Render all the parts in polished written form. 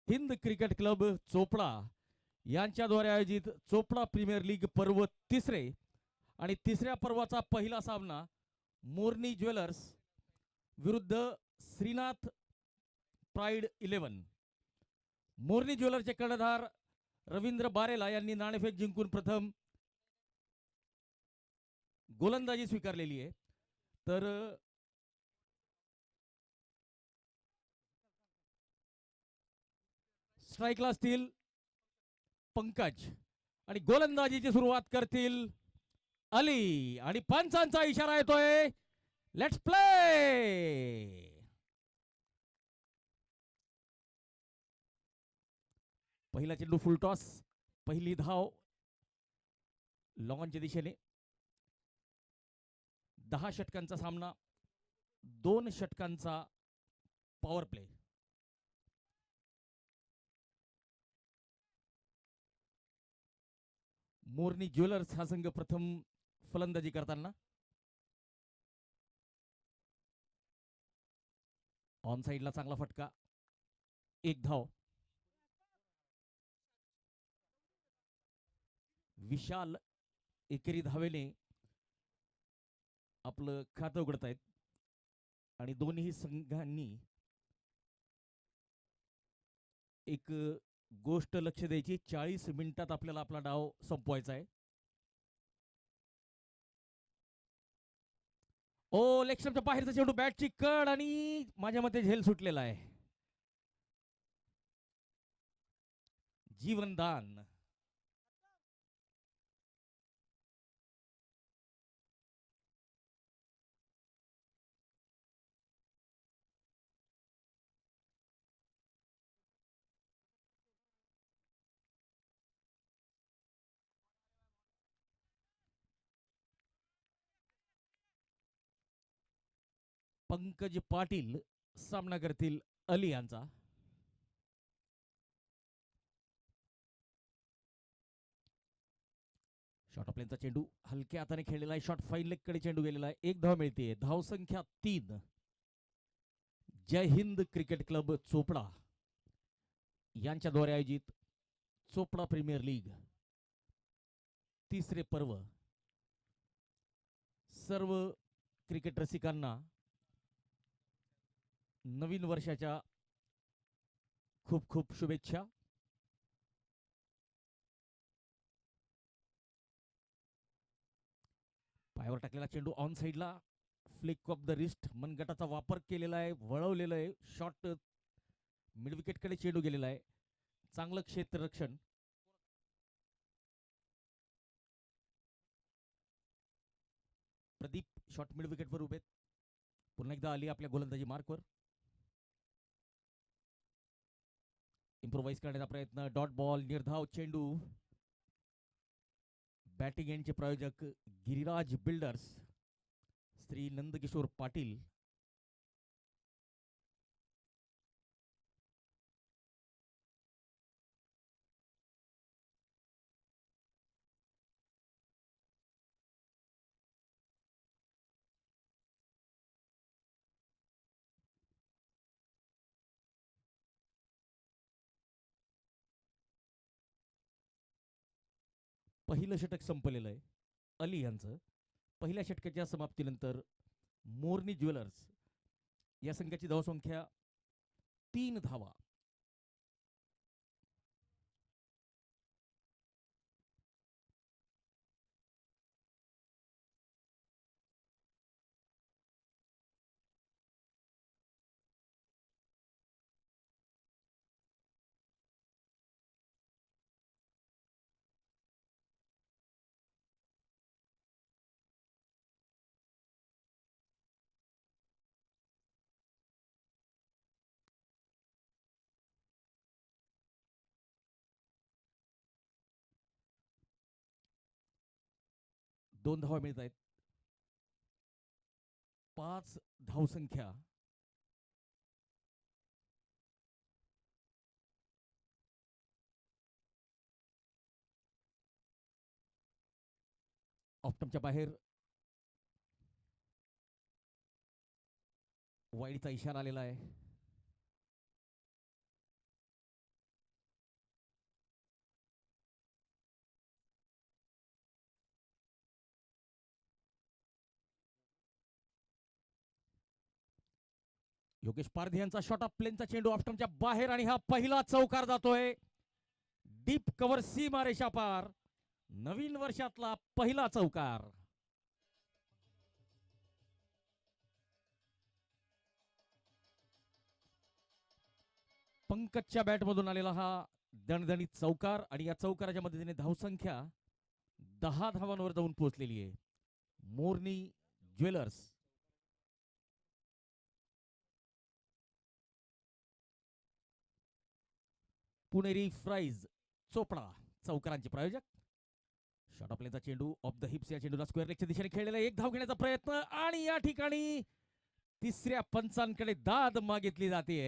Hind cricket club Chopra यांच्याद्वारे आयोजित Chopra premier league पर्व तिसरे आणि तिसऱ्या पर्वाचा पहिला सामना मोरनी ज्वेलर्स विरुद्ध श्रीनाथ प्राइड 11. मोरनी ज्वेलर्सचे कर्णधार रवींद्र बारेला यांनी नाणेफेक जिंकून प्रथम गोलंदाजी स्वीकारलेली आहे. तर स्ट्राईकला असतील पंकज आणि गोलंदाजीची सुरुवात करतील अली आणि पंचांचा इशारा येतोय. Let's play. पहिला चेंडू फुल टॉस. पहिली धाव लॉनच्या दिशेने. 10 षटकांचा सामना, 2 षटकांचा पॉवर प्ले. मोरनी ज्वेलर्स हा संघ प्रथम फलंदाजी करताना. ऑन साइडला चांगला फटका. 1 धाव. विशाल एकेरी धावेने आपलं खातं उघडतायत आणि दोन्ही संघांनी एक गोष्ट लक्ष द्यायची. 40 मिनिटात आपल्याला आपला डाव संपवायचा आहे. ओ लेक्स्टमच्या बाहेरचा चेंडू, बॅटची कड आणि माझ्या मते झेल सुटलेला आहे. जीवनदान. पंकज पाटील सामना करतील अली यांचा. शॉर्ट ऑफ लेनचा चेंडू हलक्या हाताने खेळलेला आहे. शॉर्ट फाईन लेग कडे चेंडू गेलेला आहे. 1 धाव मिळते. धाव संख्या 3. जय हिंद क्रिकेट क्लब चोपडा यांच्याद्वारे आयोजित चोपडा प्रीमियर लीग तिसरे पर्व सर्व क्रिकेट रसिकांना नवीन वर्षाच्या खूप खूप शुभेच्छा. पायावर टाकलेला चेंडू ऑन साइडला. Flick off the wrist. मनगटाचा वापर केलेला आहे. वळवलेलं आहे. शॉर्ट मिड विकेट कडे चेंडू गेलेला आहे. चांगलं क्षेत्ररक्षण. प्रदीप शॉर्ट मिड विकेट वर उभे. पुन्हा एकदा आली आपल्या गोलंदाजी मार्कवर. इम्प्रोवाइज करण्याचा प्रयत्न. Dot ball. निर्धाव चेंडू. बॅटिंग एंडचे प्रायोजक गिरिराज बिल्डर्स श्री नंदकिशोर पाटील. पहिलं षटक संपलेलं आहे अली यांचं. पहिल्या षटकाच्या समाप्तीनंतर मोरनी ज्वेलर्स या संघाची धावसंख्या 3 धावा. दोन धावा मिळत आहेत. 5 धावसंख्या. ऑप्टमच्या बाहेर वाईडचा इशारा आलेला आहे. योगेश पारधी यांचा शॉट ऑफ प्लेनचा चेंडू ऑफ्टमच्या बाहेर आणि हा पहिला चौकार जातोय डीप कव्हर सीमा रेषा पार. नवीन वर्षातला पहिला चौकार. पंकजच्या बॅटमधून आलेला हा दणदणीत चौकार आणि या चौकाराच्या मदतीने धावसंख्या 10 धावांवर जाऊन पोहोचलेली आहे. मोरनी ज्वेलर्स पुणेरी फ्राईज चोपडा चौकारांचे प्रायोजक. शॉट ऑफ प्लेचा चेंडू ऑफ द हिप्स या चेंडूला स्क्वेअर लेगच्या दिशेने खेळलेला एक धाव घेण्याचा प्रयत्न आणि या ठिकाणी तिसऱ्या पंचांकडे दाद मागितली जाते.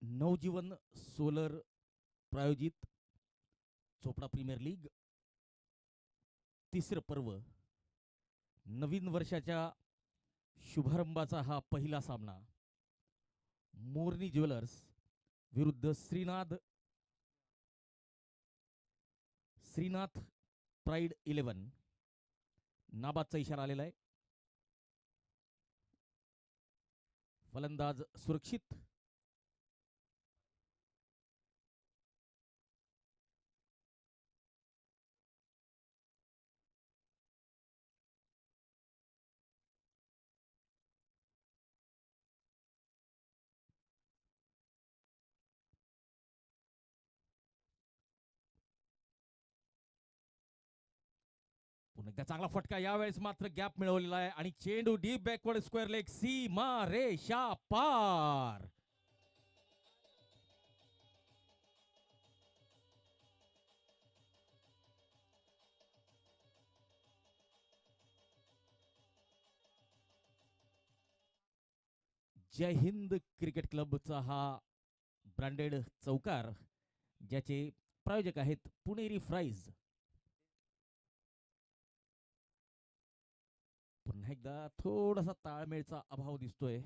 नवजीवन सोलर प्रायोजित चोपडा प्रीमियर लीग तिसरं पर्व. नवीन वर्षाच्या शुभारंभाचा हा पहिला सामना. मोरनी ज्वेलर्स विरुद्ध श्रीनाथ प्राईड 11. नाबादचा इशारा आलेला आहे. फलंदाज सुरक्षित. पुन्हा एकदा चांगला फटका यावेळेस मात्र गॅप मिळवलेला आहे आणि चेंडू डीप बॅकवर्ड स्क्वेअर लेग सीमा रेषा पार. जय हिंद क्रिकेट क्लबचा हा ब्रँडेड चौकार ज्याचे प्रायोजक आहेत पुणेरी फ्राईज. पुन्हा एकदा थोडासा ताळमेळचा अभाव दिसतोय.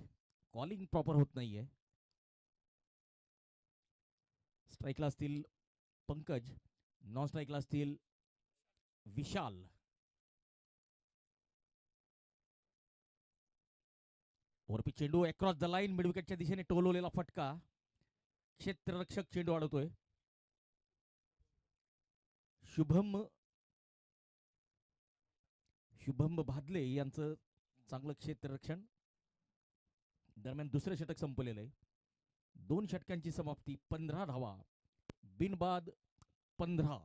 कॉलिंग प्रॉपर होत नाहीये. स्ट्राईकला असतील पंकज, नॉन स्ट्राईकला असतील विशाल. वरपी चेंडू अक्रॉस द लाईन मिड विकेटच्या दिशेने टोलवलेला फटका. क्षेत्ररक्षक चेंडू अडवतोय. शुभम भादले यांचं चांगलं क्षेत्ररक्षण. दरम्यान दुसरं षटक संपलेलं आहे. 2 षटकांची समाप्ती. 15 धावा बिनबाद 15.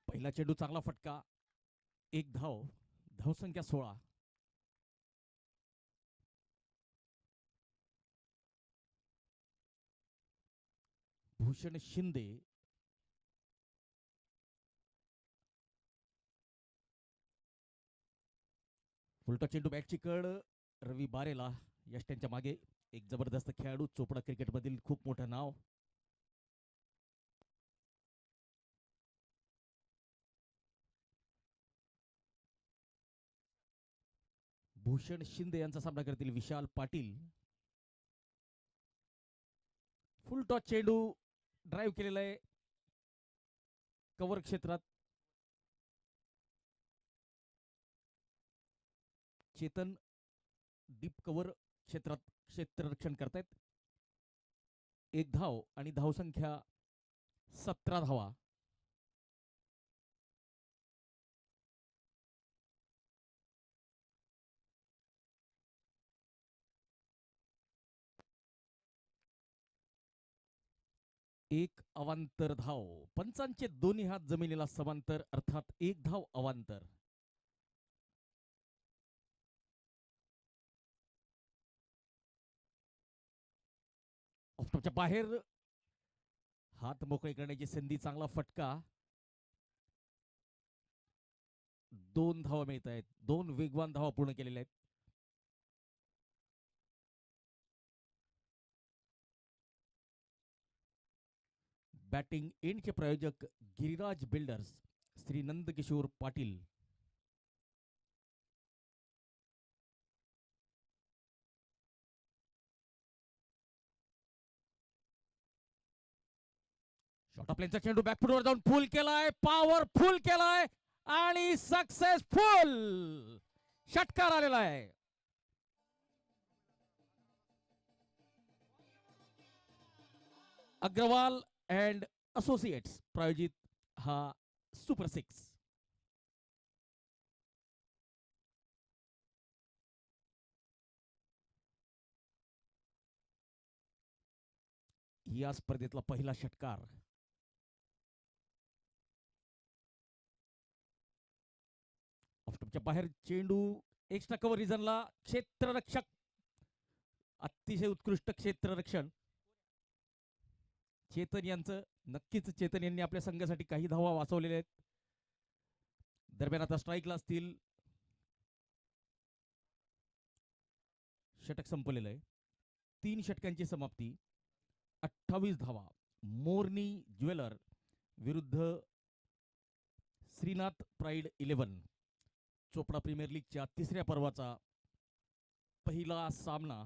पहिला चेंडू चांगला फटका. 1 धाव. धावसंख्या 16. भूषण शिंदे उलटा चेंडू बॅटची कड रवी बारेला. यष्ट्यांच्या मागे एक जबरदस्त खेळाडू. चोपडा क्रिकेट मधील खूप मोठं नाव. भूषण शिंदे यांचा सामना करतील विशाल पाटील. फुल टॉस चेंडू ड्राईव्ह केलेला आहे कव्हर क्षेत्रात. चेतन डीप कव्हर क्षेत्रात क्षेत्ररक्षण करतायत. 1 धाव आणि धावसंख्या 17 धावा. एक अवांतर धाव. पंचांचे दोन्ही हात जमिनीला समांतर, अर्थात 1 धाव अवांतर. ऑफटॉपच्या बाहेर हात मोकळे करण्याची संधी. चांगला फटका. 2 धावा मिळत आहेत. 2 वेगवान धावा पूर्ण केलेल्या आहेत. बॅटिंग एंडचे प्रायोजक Giriraj builders, Shri Nandkishor Patil. Short of लेनचा चेंडू बॅकफुटवर जाऊन फुल केलाय. पॉवरफुल केलाय आणि सक्सेसफुल षटकार आलेला आहे. अग्रवाल अँड असोसिएट्स प्रायोजित हा सुपर 6. या स्पर्धेतला पहिला षटकार. ऑफटॉपच्या बाहेर चेंडू एक्स्ट्रा कव्हर रिजनला. क्षेत्ररक्षक अतिशय उत्कृष्ट क्षेत्ररक्षण चेतन यांचं. नक्कीच चेतन यांनी आपल्या संघासाठी काही धावा वाचवलेल्या आहेत. दरम्यान आता स्ट्राईकला असतील. षटक संपलेलं आहे. 3 षटकांची समाप्ती. 28 धावा. मोरनी ज्वेलर विरुद्ध श्रीनाथ प्राईड 11. चोपडा प्रीमियर लीगच्या 3ऱ्या पर्वाचा पहिला सामना.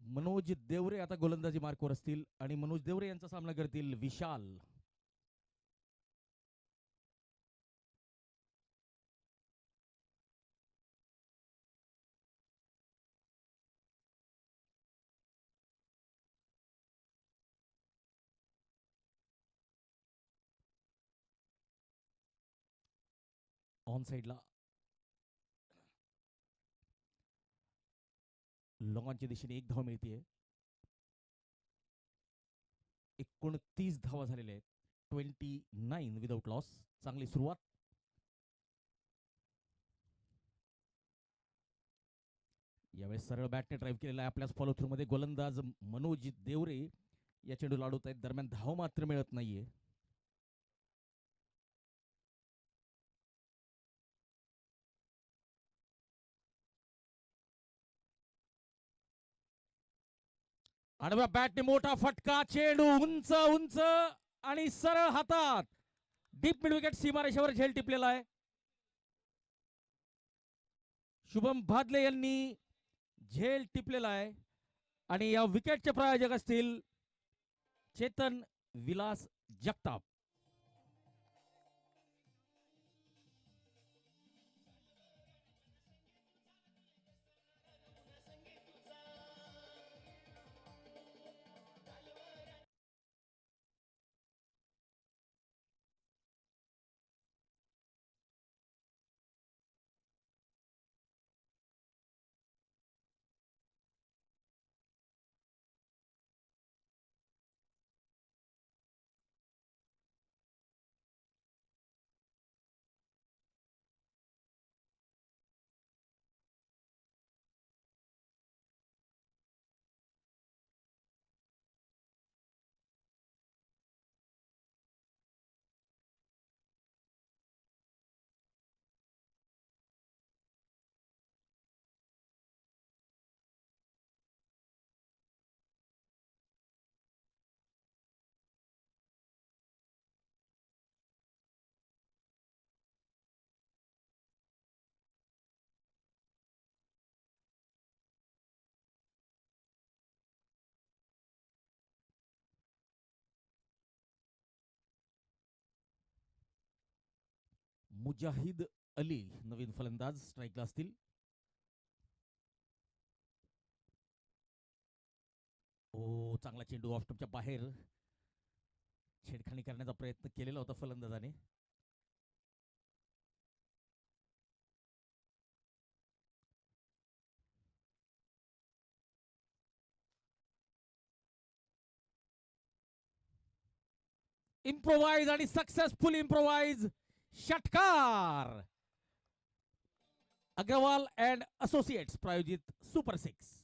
मनोज देवरे आता गोलंदाजी मार्कवर असतील आणि मनोज देवरे यांचा सामना करतील विशाल. ऑन साइडला लॉंगॉनच्या दिशेने 1 धाव मिळते. 29 धावा झालेल्या आहेत. 29 विदाउट लॉस. चांगली सुरुवात. यावेळेस सरळ बॅटने ड्राईव्ह केलेला आहे. आपल्याच फॉलो थ्रू मध्ये गोलंदाज मनोज देवरे या चेंडू लाडवत आहेत. दरम्यान धाव मात्र मिळत नाहीये. आडव्या बॅटने मोठा फटका. चेंडू उंच उंच आणि सरळ हातात. डीप मिड विकेट सीमारेषेवर झेल टिपलेला आहे. शुभम भादले यांनी झेल टिपलेला आहे आणि या विकेटचे प्रायोजक असतील चेतन विलास जगताप. मुजाहिद अली नवीन फलंदाज स्ट्राईकला असतील. ओ चांगला चेंडू ऑफ स्टंपच्या बाहेर छेडखानी करण्याचा प्रयत्न केलेला होता फलंदाजाने. इम्प्रोवाइज आणि सक्सेसफुल इम्प्रोवाइज षटकार. अग्रवाल अँड असोसिएट्स प्रायोजित सुपर 6.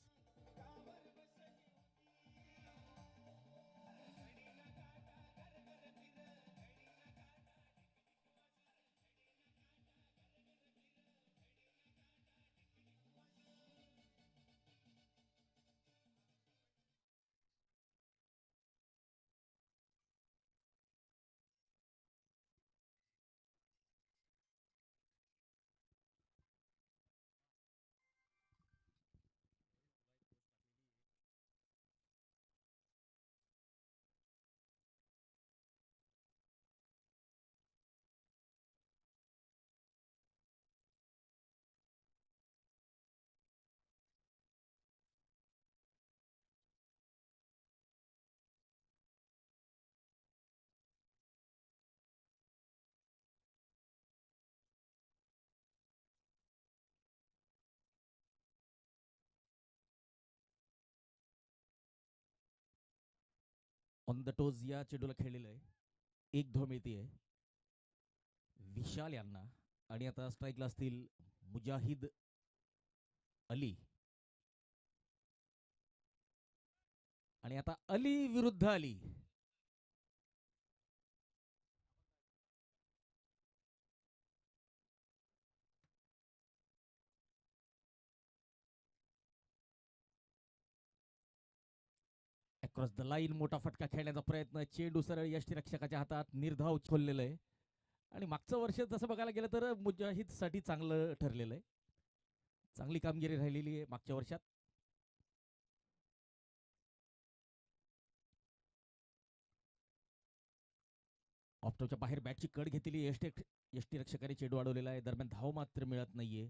ऑन द टोज या चेंडूला खेळलेलं आहे. एक धाव मिळतीये विशाल यांना. आणि आता स्ट्राईकला असतील मुजाहिद अली. आणि आता अली विरुद्ध अली. अक्रॉस द लाईन मोठा फटका खेळण्याचा प्रयत्न. चेंडू सरळ यष्टीरक्षकाच्या हातात. निर्धाव खोललेलं आहे. आणि मागचं वर्ष तसं बघायला गेलं तर मुजाहिद साठी चांगलं ठरलेलं आहे. चांगली कामगिरी राहिलेली आहे मागच्या वर्षात. ऑफ्टरच्या बाहेर बॅटची कड घेतलेली यष्टीरक्षकाने चेंडू अडवलेला आहे. दरम्यान धाव मात्र मिळत नाहीये.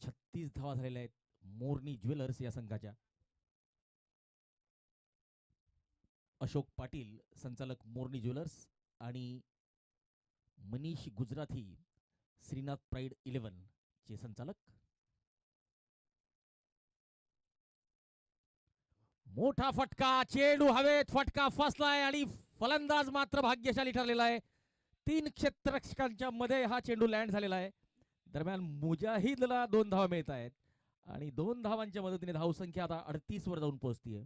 36 धावा झालेल्या आहेत मोरनी ज्वेलर्स या संघाच्या. अशोक पाटील संचालक मोरनी ज्वेलर्स आणि मनीष गुजराथी श्रीनाथ प्राईड 11 चे संचालक. मोठा फटका. चेंडू हवेत. फटका फसलाय आणि फलंदाज मात्र भाग्यशाली ठरलेला आहे. 3 क्षेत्ररक्षकांच्या मध्ये हा चेंडू लँड झालेला आहे. दरम्यान मुजाहिदला 2 धावा मिळत आहेत आणि 2 धावांच्या मदतीने धावसंख्या आता 38 वर जाऊन पोहोचतीये.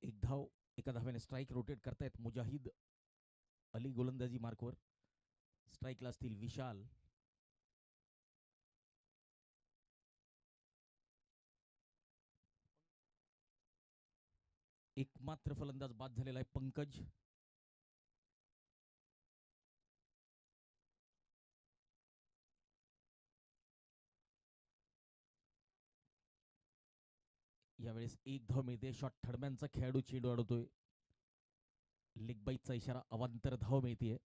एक धाव एका धाव्याने स्ट्राईक रोटेट करतायत मुजाहिद अली गोलंदाजी मार्कवर. स्ट्राईकला असतील विशाल. एक मात्र फलंदाज बाद झालेला आहे पंकज. यावेळेस एक धाव मिळते. शॉट थडम्यांचा खेळाडू चेंडू अडवतोय. लेग बाईटचा इशारा. अवांतर धाव मिळतीये.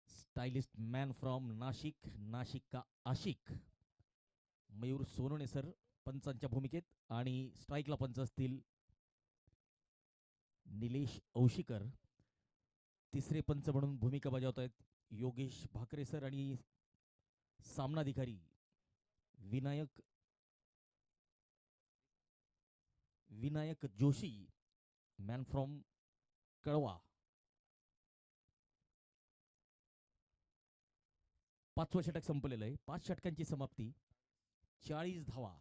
Stylist man from Nashik, Nashik का आशिक, मयूर सोनोने सर पंचांच्या भूमिकेत. आणि स्ट्राईकला पंच असतील निलेश औशिकर. तिसरे पंच म्हणून भूमिका बजावत आहेत योगेश भाकरे सर आणि सामनाधिकारी विनायक जोशी मॅन फ्रॉम कळवा. 5वं षटक संपलेलं आहे. 5 षटकांची समाप्ती. 40 धावा,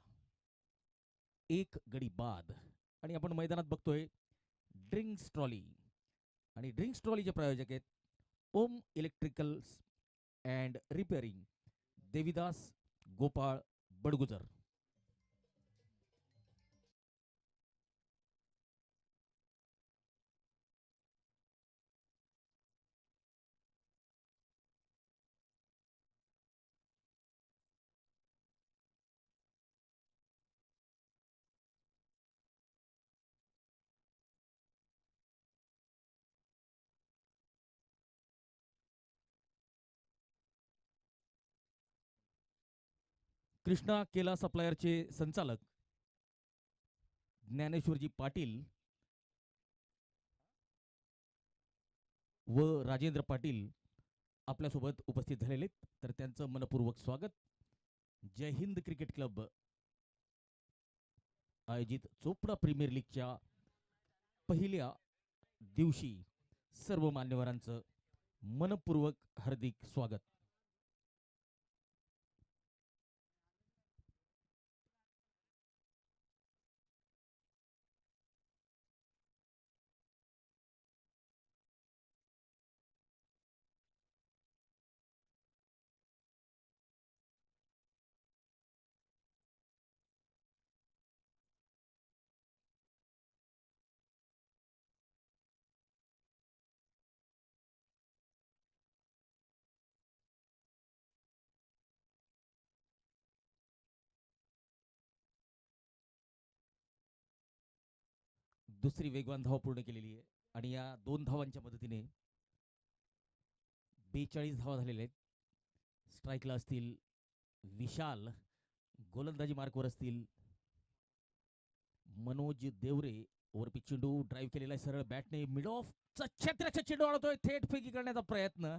1 गडी बाद. आणि आपण मैदानात बघतोय ड्रिंक्स ट्रॉली. आणि ड्रिंक्स ट्रॉलीचे प्रायोजक आहेत Om electricals and repairing Devidas Gopal Badgujar. Krishna केला सप्लायरचे संचालक ज्ञानेश्वरजी पाटील व राजेंद्र पाटील आपल्यासोबत उपस्थित झालेले, तर त्यांचं मनपूर्वक स्वागत. जय हिंद क्रिकेट क्लब आयोजित चोपडा प्रीमियर लीगच्या पहिल्या दिवशी सर्व मान्यवरांचं मनपूर्वक हार्दिक स्वागत. दुसरी वेगवान धाव पूर्ण केलेली आहे आणि या 2 धावांच्या मदतीने 42 धावा झालेल्या आहेत. स्ट्राईकला असतील विशाल, गोलंदाजी मार्कवर असतील मनोज देवरे. ओव्हरपी चेंडू ड्राईव्ह केलेला आहे सरळ बॅटने, मिड ऑफचा छत्र्याचा चेंडू अडवतोय, थेट फेकी करण्याचा प्रयत्न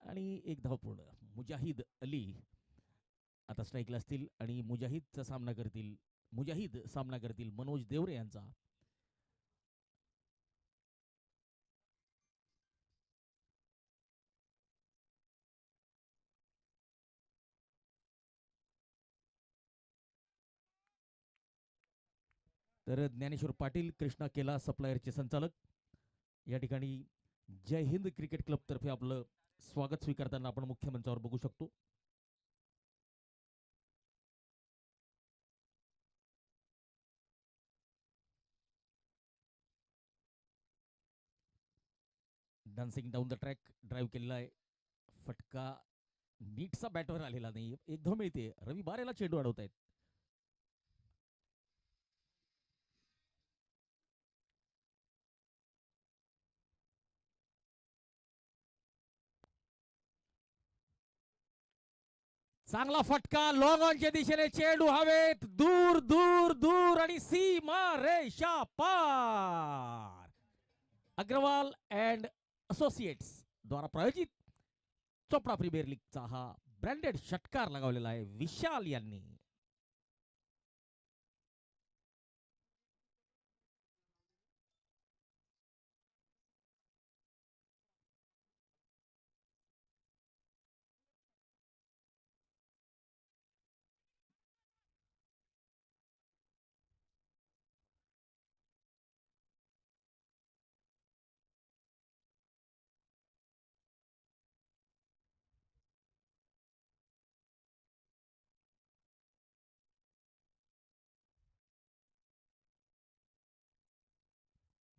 आणि 1 धाव पूर्ण. मुजाहिद अली आता स्ट्राईकला असतील आणि मुजाहिद सामना करतील मनोज देवरे यांचा. तर ज्ञानेश्वर पाटील कृष्णा केला सप्लायरचे संचालक या ठिकाणी जय हिंद क्रिकेट क्लब तर्फे आपलं स्वागत स्वीकारताना आपण मुख्य मंचावर बघू शकतो. Dancing down the track drive केलेला आहे, फटका नीटचा बॅटवर आलेला नाही, 1 धाव मिळते. रवी बारेला चेंडू अडवत आहेत. चांगला फटका लॉंग ऑनच्या दिशेने, चेंडू हवेत, दूर दूर दूर आणि सीमा रेषा पार. अग्रवाल अँड असोसिएट्स द्वारा प्रायोजित चोपडा प्रीमियर लीगचा हा ब्रँडेड षटकार लगावलेला आहे विशाल यांनी.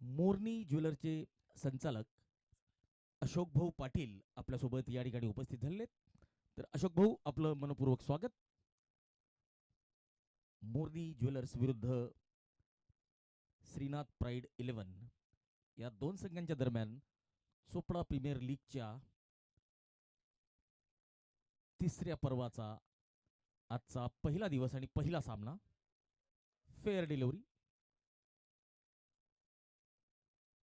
मोरनी ज्वेलरचे संचालक अशोक भाऊ पाटील आपल्यासोबत या ठिकाणी उपस्थित झालेत, तर अशोक भाऊ आपलं मनपूर्वक स्वागत. मोरनी ज्वेलर्स विरुद्ध श्रीनाथ प्राईड 11 या 2 संघांच्या दरम्यान चोपडा प्रीमियर लीगच्या 3ऱ्या पर्वाचा आजचा पहिला दिवस आणि पहिला सामना. फेअर डिलिव्हरी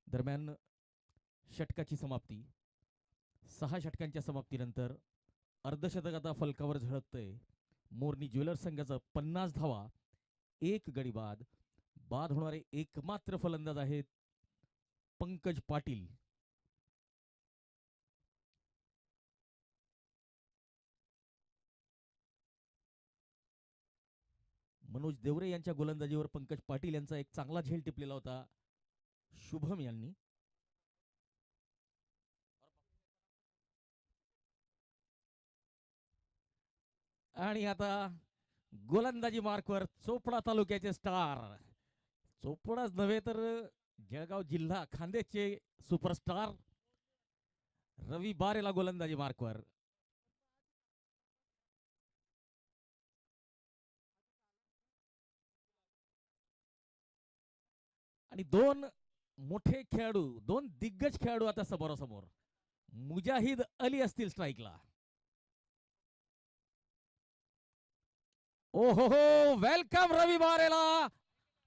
दरम्यान षटकाची समाप्ती. 6 षटकांच्या समाप्तीनंतर अर्धशतक आता फलकावर झळकतंय. मोरनी ज्वेलर्स संघाचं 50 धावा, 1 गडी बाद. बाद होणारे एकमात्र फलंदाज आहेत पंकज पाटील. मनोज देवरे यांच्या गोलंदाजीवर पंकज पाटील यांचा एक चांगला झेल टिपलेला होता शुभम यांनी. आणि आता गोलंदाजी मार्कवर चोपडा तालुक्याचे स्टार, चोपडाच नव्हे तर जळगाव जिल्हा खांदेचे सुपरस्टार रवी बारेला गोलंदाजी मार्कवर. आणि दोन मोठे खेळाडू, दोन दिग्गज खेळाडू आता समोरासमोर. मुजाहिद अली असतील स्ट्राईकला. ओहो हो, वेलकम रवी बारेला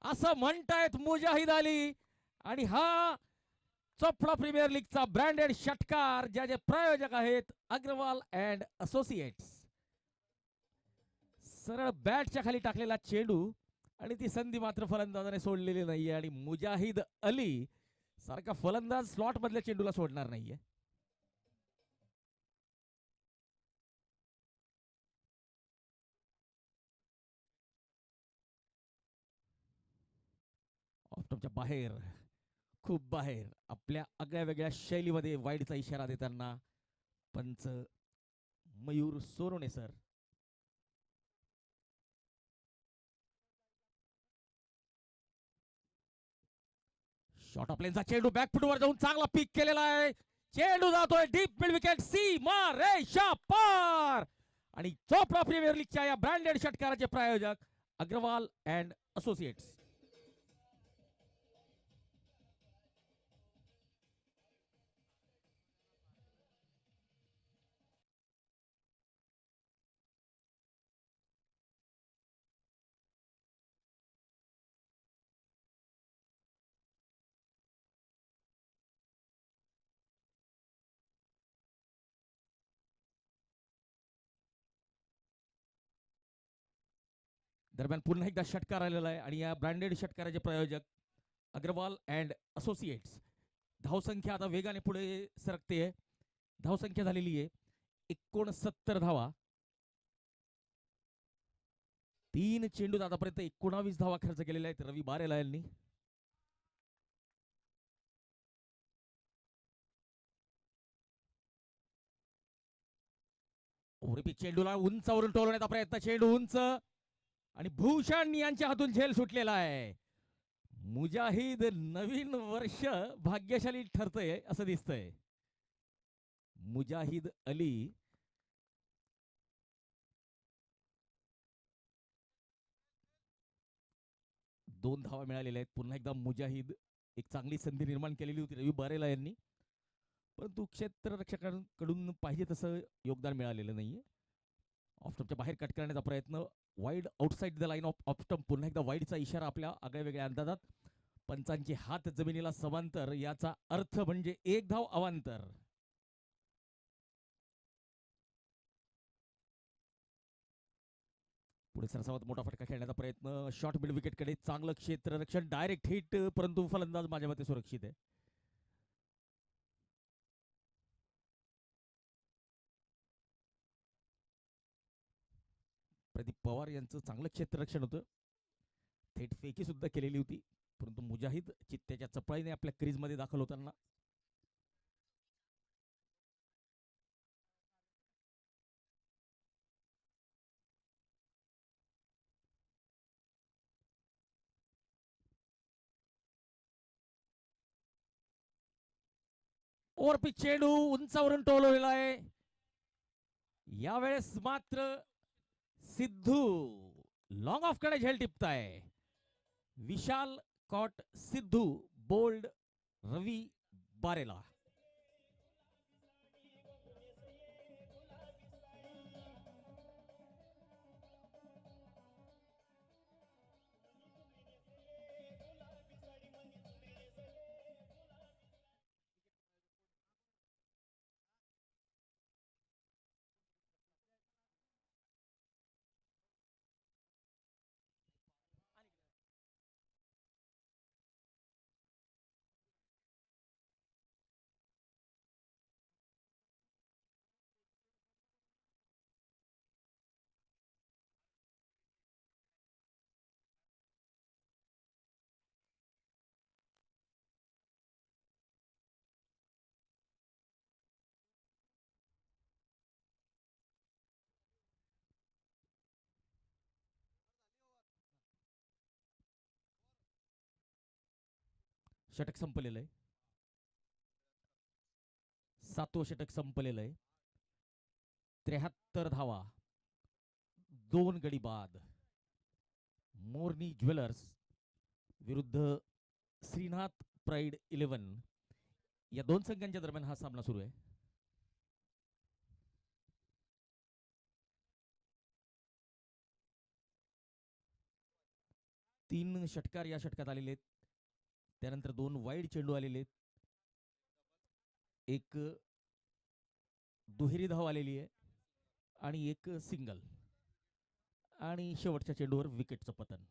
असं म्हणतायत मुजाहिद अली. आणि हा चोपडा प्रीमियर लीगचा ब्रँडेड षटकार, ज्याचे प्रायोजक आहेत अग्रवाल अँड असोसिएट्स. सरळ बॅटच्या खाली टाकलेला चेंडू आणि ती संधी मात्र फलंदाजाने सोडलेली नाहीये. आणि मुजाहिद अली सारखा फलंदाज स्लॉट मधल्या चेंडूला सोडणार नाहीये. ऑफटॉपच्या बाहेर, खूप बाहेर, आपल्या आगळ्या वेगळ्या शैलीमध्ये वाईडचा इशारा देताना पंच मयूर सोरोने सर. शॉर्ट ऑफ लेनचा चेंडू बॅकफुटवर जाऊन चांगला पिक केलेला आहे. चेंडू जातोय डीप मिड विकेट, सीमा रेषा पार. आणि चोपडा प्रीमियर लीगच्या या ब्रँडेड षटकाराचे प्रायोजक अग्रवाल अँड असोसिएट्स. दरम्यान पुन्हा एकदा षटकार आलेला आहे आणि या ब्रँडेड षटकाराचे प्रायोजक अग्रवाल अँड असोसिएट्स. धावसंख्या आता वेगाने पुढे सरकते. धावसंख्या झालेली आहे 69 धावा. 3 चेंडूत आतापर्यंत 19 धावा खर्च केलेल्या आहेत रवी बारेला यांनी. ओव्हरपिच चेंडूला उंचावरून टोलवण्याचा प्रयत्न, चेंडू उंच आणि भूषण यांच्या हातून झेल सुटलेला आहे. मुजाहिद नवीन वर्ष भाग्यशाली ठरतंय असं दिसतंय. मुजाहिद अली दोन धावा मिळालेल्या आहेत. पुन्हा एकदा मुजाहिद, एक चांगली संधी निर्माण केलेली होती रवी बारेला यांनी, परंतु क्षेत्ररक्षकांकडून पाहिजे तसं योगदान मिळालेलं नाहीये. ऑफस्टंपच्या बाहेर कट करण्याचा प्रयत्न, wide outside the line off off stump. पुन्हा एकदा वाईडचा इशारा आपल्या आगळ्या वेगळ्या अंदाजात. पंचांचे हात जमिनीला समांतर, याचा अर्थ म्हणजे एक धाव अवांतर. पुढे सरसावत मोठा फटका खेळण्याचा प्रयत्न, शॉर्ट मिड विकेटकडे चांगलं क्षेत्ररक्षण, डायरेक्ट हिट, परंतु फलंदाज माझ्या मते सुरक्षित आहे. प्रदीप पवार यांचं चांगलं क्षेत्ररक्षण होतं, थेट फेकी सुद्धा केलेली होती, परंतु मुजाहिद चित्त्याच्या चपळाईने आपल्या क्रीजमध्ये दाखल होताना ओव्हरपिच चेंडू उंचावरून टोलवलेला आहे. यावेळेस मात्र सिद्धू लॉंग ऑफ कडे झेल टिपताय. विशाल कॉट सिद्धू, बोल्ड रवी बारेला. षटक संपलेलं आहे. 7वं षटक संपलेलं आहे. 73 धावा, 2 गडी बाद. मोरनी ज्वेलर्स विरुद्ध श्रीनाथ प्राईड 11 या दोन संघांच्या दरम्यान हा सामना सुरू आहे. तीन षटकार या षटकात आलेले आहेत. त्यानंतर 2 वाईड चेंडू आलेले आहेत. एक दुहेरी धाव आलेली आहे आणि एक सिंगल, आणि शेवटच्या चेंडूवर विकेटचं पतन.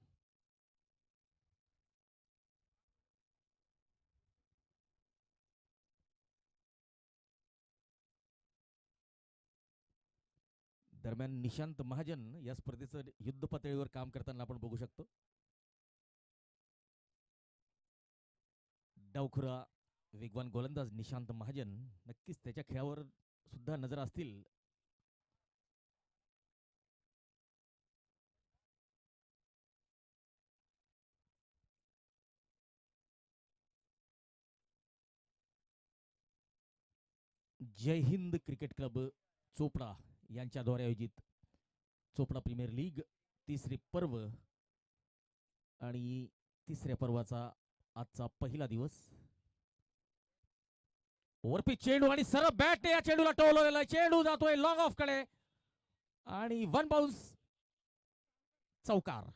दरम्यान निशांत महाजन या स्पर्धेचं युद्ध पातळीवर काम करताना आपण बघू शकतो. डावखुरा वेगवान गोलंदाज निशांत महाजन नक्कीच त्याच्या खेळावर सुद्धा नजर असतील. जय हिंद क्रिकेट क्लब चोपडा यांच्याद्वारे आयोजित चोपडा प्रीमियर लीग तिसरे पर्व आणि तिसऱ्या पर्वाचा आजचा पहिला दिवस. ओव्हरपिच चेंडू आणि सरळ बॅट या चेंडूला टोलवलेला. चेंडू जातोय लॉंग ऑफ कडे आणि 1 बाउन्स, चौकार.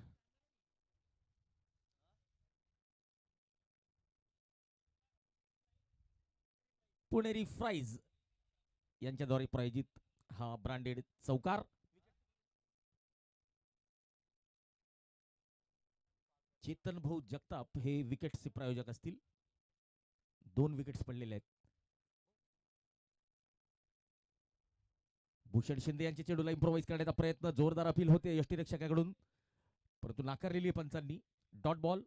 पुणेरी फ्राईज यांच्याद्वारे प्रायोजित हा ब्रँडेड चौकार. चेतन भाऊ जगताप हे विकेट्सचे प्रायोजक असतील. 2 विकेट्स पडलेले आहेत. भूषण शिंदे यांच्या चेंडूला इम्प्रोवाइज करण्याचा प्रयत्न, जोरदार अपील होते यष्टीरक्षकाकडून, परंतु नाकारलेली आहे पंचांनी. Dot ball.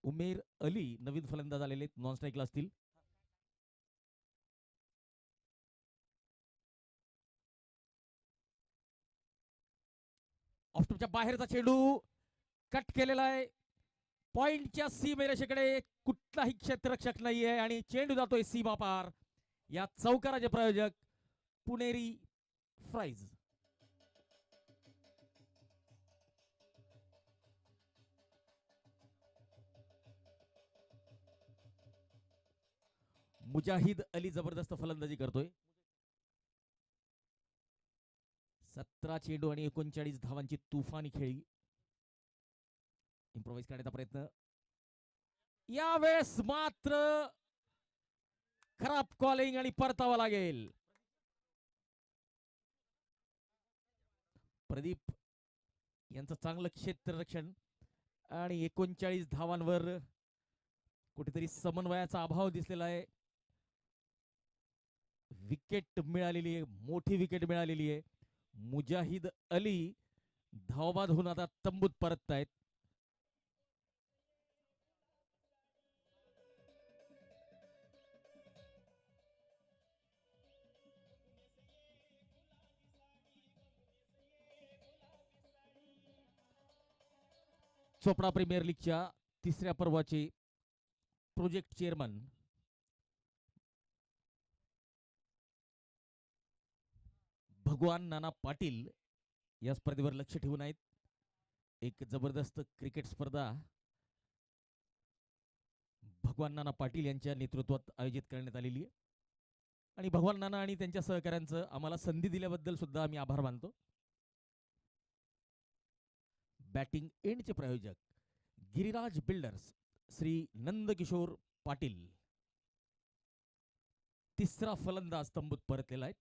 उमेर अली नवीन फलंदाज आलेले नॉन स्ट्राईकला असतील. ऑफच्या बाहेरचा चेंडू कट केलेला आहे. पॉइंटच्या सीमेरेषेकडे कुठलाही क्षेत्ररक्षक नाहीये आणि चेंडू जातोय सीमा पार. या चौकाराचे प्रायोजक पुणेरी फ्राईज. मुजाहिद अली जबरदस्त फलंदाजी करतोय. 17 चेंडू आणि 39 धावांची तुफानी खेळी. इम्प्रोवाइज करण्याचा प्रयत्न, यावेळेस मात्र खराब कॉलिंग आणि परतावा लागेल. प्रदीप यांचं चांगलं क्षेत्ररक्षण आणि 39 धावांवर कुठेतरी समन्वयाचा अभाव दिसलेला आहे. विकेट मिळालेली आहे, मोठी विकेट मिळालेली आहे. मुजाहिद अली धावबाद होऊन आता तंबूत परतत आहेत. चोपडा प्रीमियर लीगच्या तिसऱ्या पर्वाचे प्रोजेक्ट चेअरमन भगवान नाना पाटील या स्पर्धेवर लक्ष ठेवून आहेत. एक जबरदस्त क्रिकेट स्पर्धा भगवान नाना पाटील यांच्या नेतृत्वात आयोजित करण्यात आलेली आहे आणि भगवान नाना आणि त्यांच्या सहकाऱ्यांचं आम्हाला संधी दिल्याबद्दल सुद्धा आम्ही आभार मानतो. बॅटिंग एंडचे प्रायोजक गिरिराज बिल्डर्स श्री नंदकिशोर पाटील. तिसरा फलंदाज तंबूत परतलेला आहे.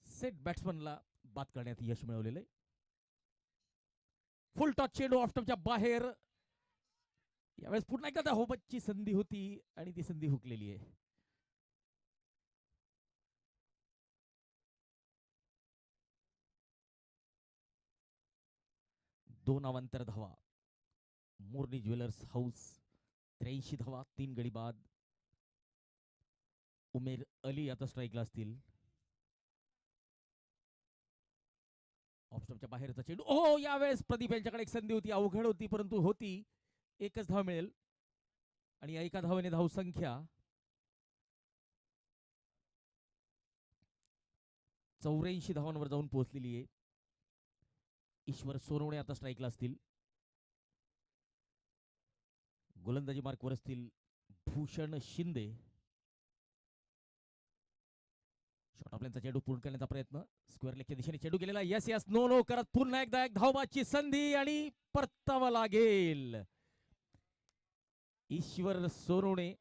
सेट बॅट्समनला बाद करण्यात यश मिळवलेलं आहे. फुल टॉस चेंडू ऑफटॉपच्या बाहेर. यावेळेस पुन्हा एकदा धावबादची संधी होती आणि ती संधी हुकलेली आहे. 2 अवांतर धावा. मोरनी ज्वेलर्स हाऊस 83 धावा, 3 गडी बाद. उमेर अली आता स्ट्राईकला असतील. ऑफस्टॉपच्या बाहेरचा चेंडू. हो, यावेळेस प्रदीप यांच्याकडे एक संधी होती, अवघड होती परंतु होती. एकच धाव मिळेल आणि या एका धावेने धावसंख्या 84 धावांवर जाऊन पोहोचलेली आहे. ईश्वर सोनवणे आता स्ट्राईकला असतील. गोलंदाजी मार्कवर असतील भूषण शिंदे. शॉर्ट ऑफलाईनचा चेंडू पूर्ण करण्याचा प्रयत्न. स्क्वेअर लेगच्या दिशेने चेंडू गेलेला. यस यस नो नो करत पुन्हा एकदा एक धावबाची संधी आणि परतावा लागेल. ईश्वर सोनवणे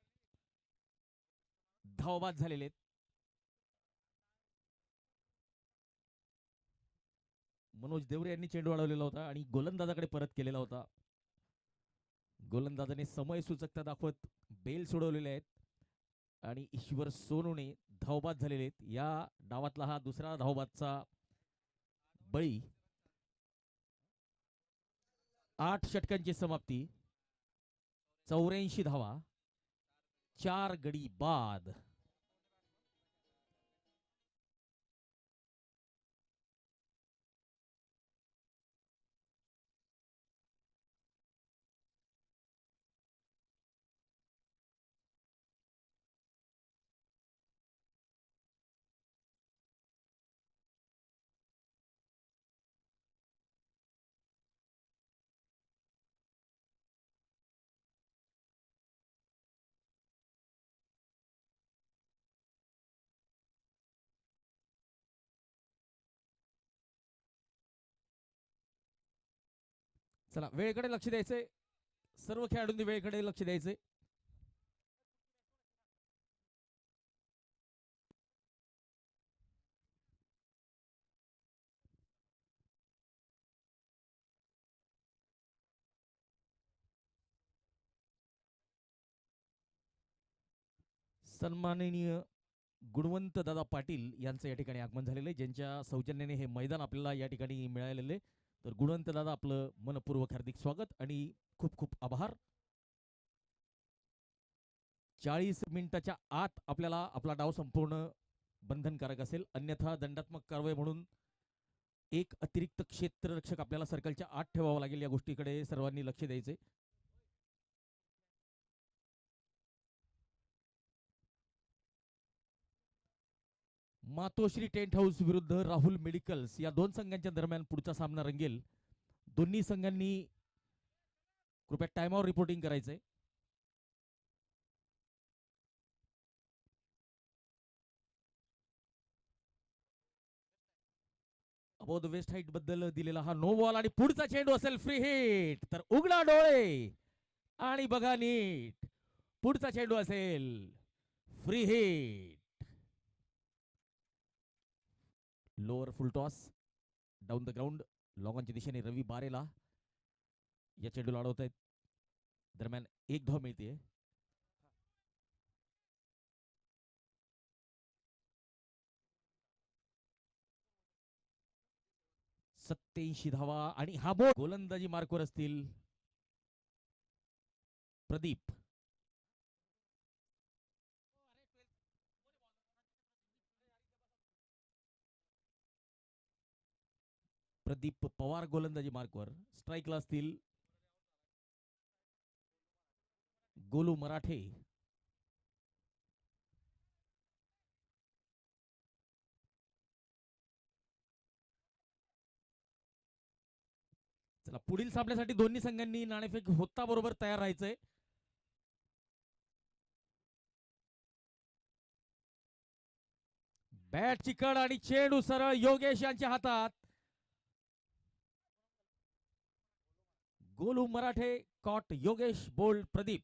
धावबाद झालेले आहेत. मनोज देवरे यांनी चेंडू अडवलेला होता आणि गोलंदाजाकडे परत केलेला होता. गोलंदाजाने समय सूचकता दाखवत बेल सोडवलेले आहेत आणि ईश्वर सोनवणे धावबाद झालेले आहेत. या डावातला हा दुसरा धावबादचा बळी. 8 षटकांची समाप्ती, 84 धावा, 4 गडी बाद. चला वेळेकडे लक्ष द्यायचंय. सर्व खेळाडूंनी वेळेकडे लक्ष द्यायचंय. सन्माननीय गुणवंत दादा पाटील यांचं या ठिकाणी आगमन झालेलं आहे, ज्यांच्या सौजन्याने हे मैदान आपल्याला या ठिकाणी मिळालेले. तर गुणवंत दादा आपलं मनपूर्वक हार्दिक स्वागत आणि खूप खूप आभार. 40 मिनिटाच्या आत आपल्याला आपला डाव संपूर्ण बंधनकारक असेल, अन्यथा दंडात्मक कारवाई म्हणून एक अतिरिक्त क्षेत्ररक्षक आपल्याला सर्कलच्या आत ठेवावा लागेल. या गोष्टीकडे सर्वांनी लक्ष द्यायचे. मातोश्री टेंट हाऊस विरुद्ध राहुल मेडिकल्स या दोन संघांच्या दरम्यान पुढचा सामना रंगेल. दोन्ही संघांनी कृपया टाइमआउट रिपोर्टिंग करायचंय. अबोध वेस्ट हाईट बद्दल दिलेला हा नो बॉल आणि पुढचा चेंडू असेल फ्री हिट. तर उघडा डोळे आणि बघा नीट, पुढचा चेंडू असेल free hit. Lower full toss down the ground लॉंगॉनच्या दिशेने रवी बारेला या चेंडूला अडवत आहेत. दरम्यान एक धाव मिळते. 87 धावा आणि हा बोल. गोलंदाजी मार्कवर असतील प्रदीप. प्रदीप पवार गोलंदाजी मार्कवर. स्ट्राईकला असतील गोलू मराठे. चला पुढील सामन्यासाठी दोन्ही संघांनी नाणेफेक होता बरोबर तयार राहायचंय. बॅट चिकड आणि चेंडू सरळ योगेश यांच्या हातात. Golu Marathe caught, Yogesh bowled, Pradeep.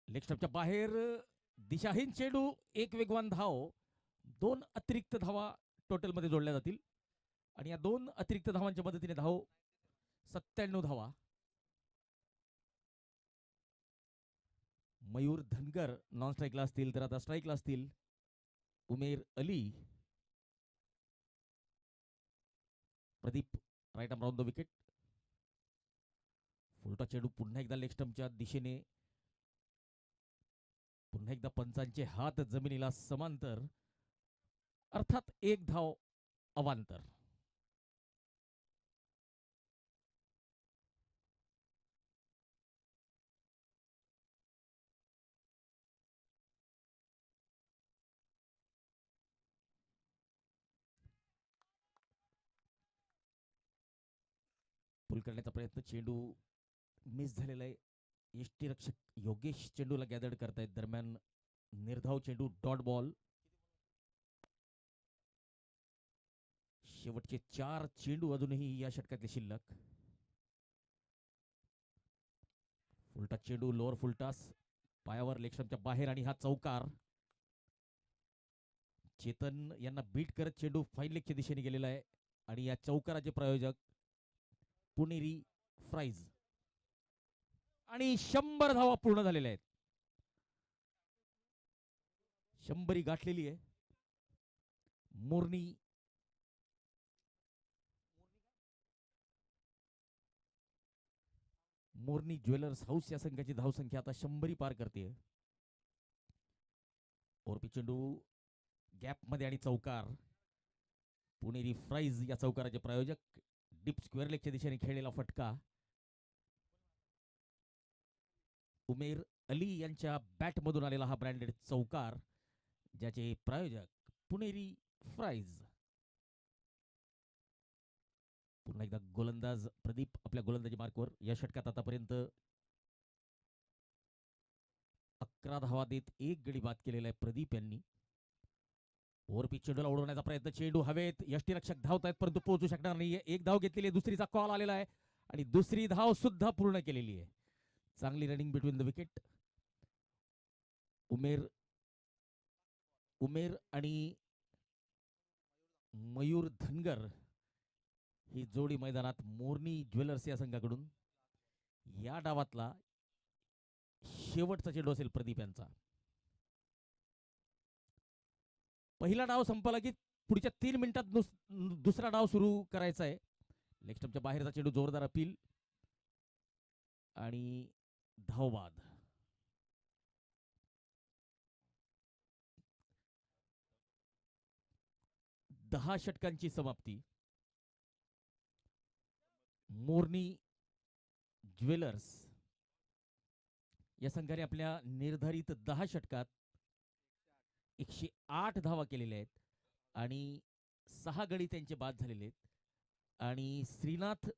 Leg स्टंपच्या बाहेर दिशाहीन चेंडू. एक वेगवान धाव, 2 अतिरिक्त धावा टोटल मध्ये जोडल्या जातील आणि या 2 अतिरिक्त धावांच्या मदतीने धाव 97 धावा. मयूर धनगर नॉन स्ट्राईकला असतील, तर आता स्ट्राईकला असतील Umer Ali, Pradeep right arm round the wicket. फुलटा चेंडू पुन्हा एकदा लेग स्टंपच्या दिशेने, पुन्हा एकदा पंचांचे हात जमिनीला समांतर, अर्थात एक धाव अवांतर. पुल करण्याचा प्रयत्न, चेंडू मिस झालेला आहे. यष्टीरक्षक योगेश चेंडूला गॅदर्ड करतायत. दरम्यान निर्धाव चेंडू, डॉट बॉल. शेवटचे 4 चेंडू अजूनही या षटकातले शिल्लक. फुलटा चेंडू, लोअर फुलटास, पायावर लेग स्टंपच्या बाहेर, आणि हा चौकार. चेतन यांना बीट करत चेंडू फाईन लेगच्या दिशेने गेलेला आहे, आणि या चौकाराचे प्रायोजक पुणेरी फ्राईज. आणि 100 धावा पूर्ण झालेल्या आहेत. 100 गाठलेली आहे. मोरनी ज्वेलर्स हाऊस या संघाची धावसंख्या आता 100 पार करते. ओरपी चेंडू गॅप मध्ये आणि चौकार. पुणेरी फ्राईज या चौकाराचे प्रायोजक. डीप स्क्वेअर लेगच्या दिशेने खेळलेला फटका. उमेर अली यांच्या बॅटमधून आलेला हा ब्रँडेड चौकार, ज्याचे प्रायोजक पुणेरी फ्राईज. पुन्हा एकदा गोलंदाज प्रदीप आपल्या गोलंदाजी मार्कवर. या षटकात आतापर्यंत 11 धावा देत 1 गडी बाद केलेला आहे प्रदीप यांनी. ओव्हरपिच चेंडूला उडवण्याचा प्रयत्न, चेंडू हवेत, यष्टीरक्षक धावत आहेत परंतु पोहोचू शकणार नाहीये. 1 धाव घेतलेली आहे, दुसरीचा कॉल आलेला आहे, आणि दुसरी धाव सुद्धा पूर्ण केलेली आहे. चांगली रनिंग बिटवीन द विकेट. उमेर आणि मयूर धनगर ही जोडी मैदानात मोरनी ज्वेलर्स या संघाकडून. या डावातला शेवटचा चेंडू असेल प्रदीप यांचा. पहिला डाव संपला की पुढच्या 3 मिनिटात दुसरा डाव सुरू करायचा आहे. लेग स्टंपच्या बाहेरचा चेंडू, जोरदार अपील, आणि धावबाद. दहा षटकांची समाप्ती. मोरनी ज्वेलर्स या संघाने आपल्या निर्धारित 10 षटकात 108 धावा केलेल्या आहेत, आणि 6 गडी त्यांचे बाद झालेले आहेत. आणि श्रीनाथ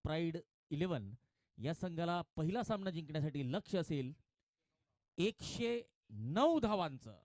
प्राईड 11 या संघाला पहिला सामना जिंकण्यासाठी लक्ष असेल 109 धावांचं.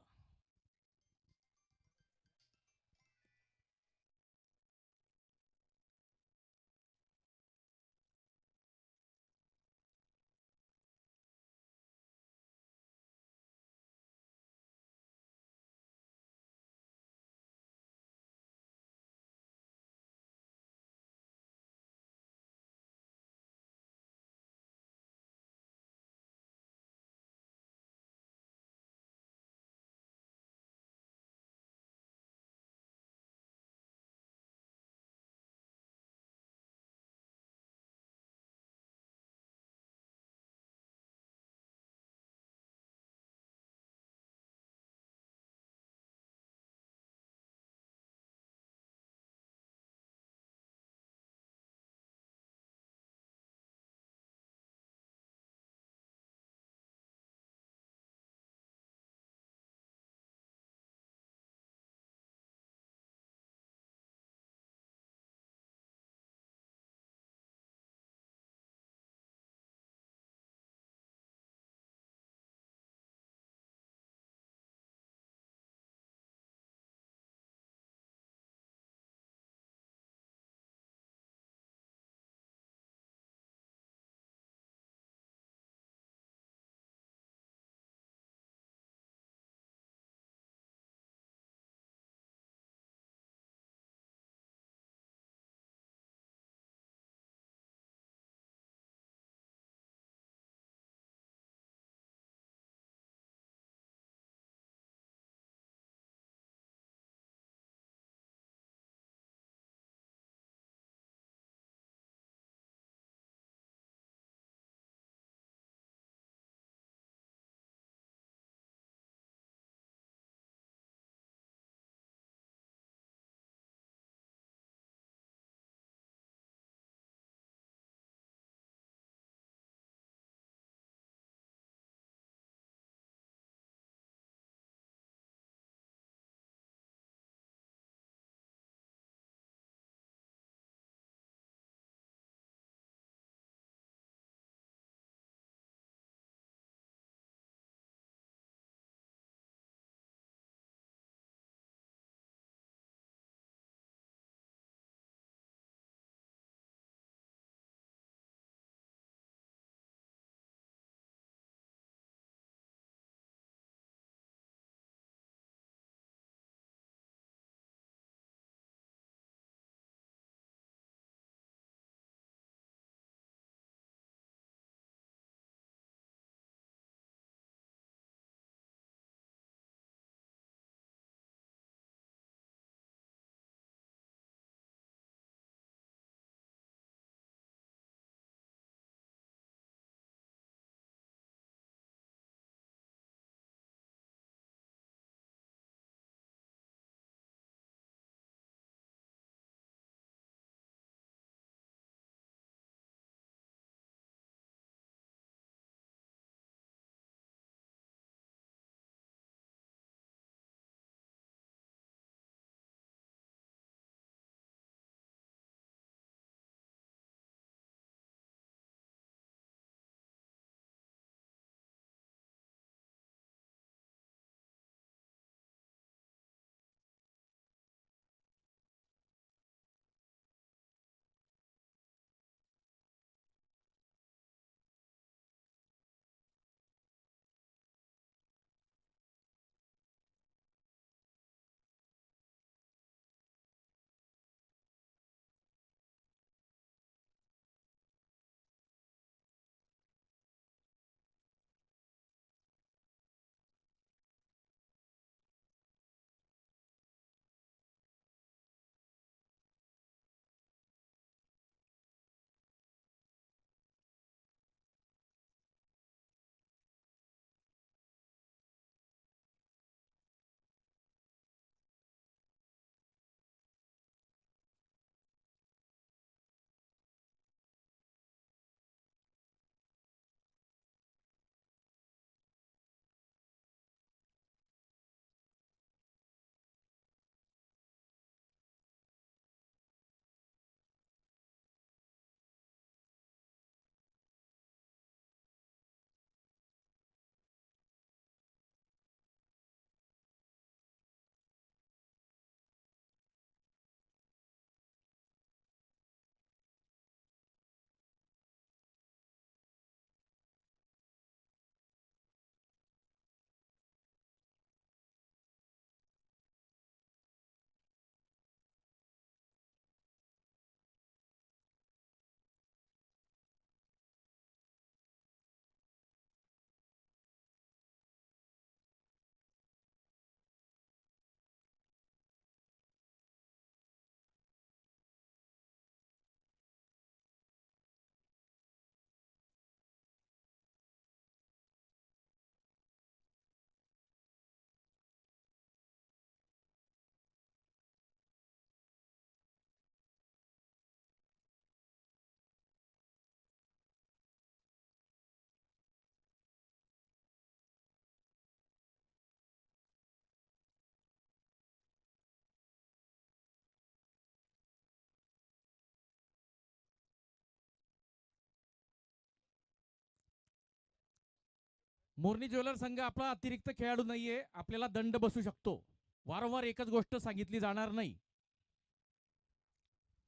मोरनी ज्वेलर्स संघ आपला अतिरिक्त खेळाडू नाहीये, आपल्याला दंड बसू शकतो. वारंवार एकच गोष्ट सांगितली जाणार नाही.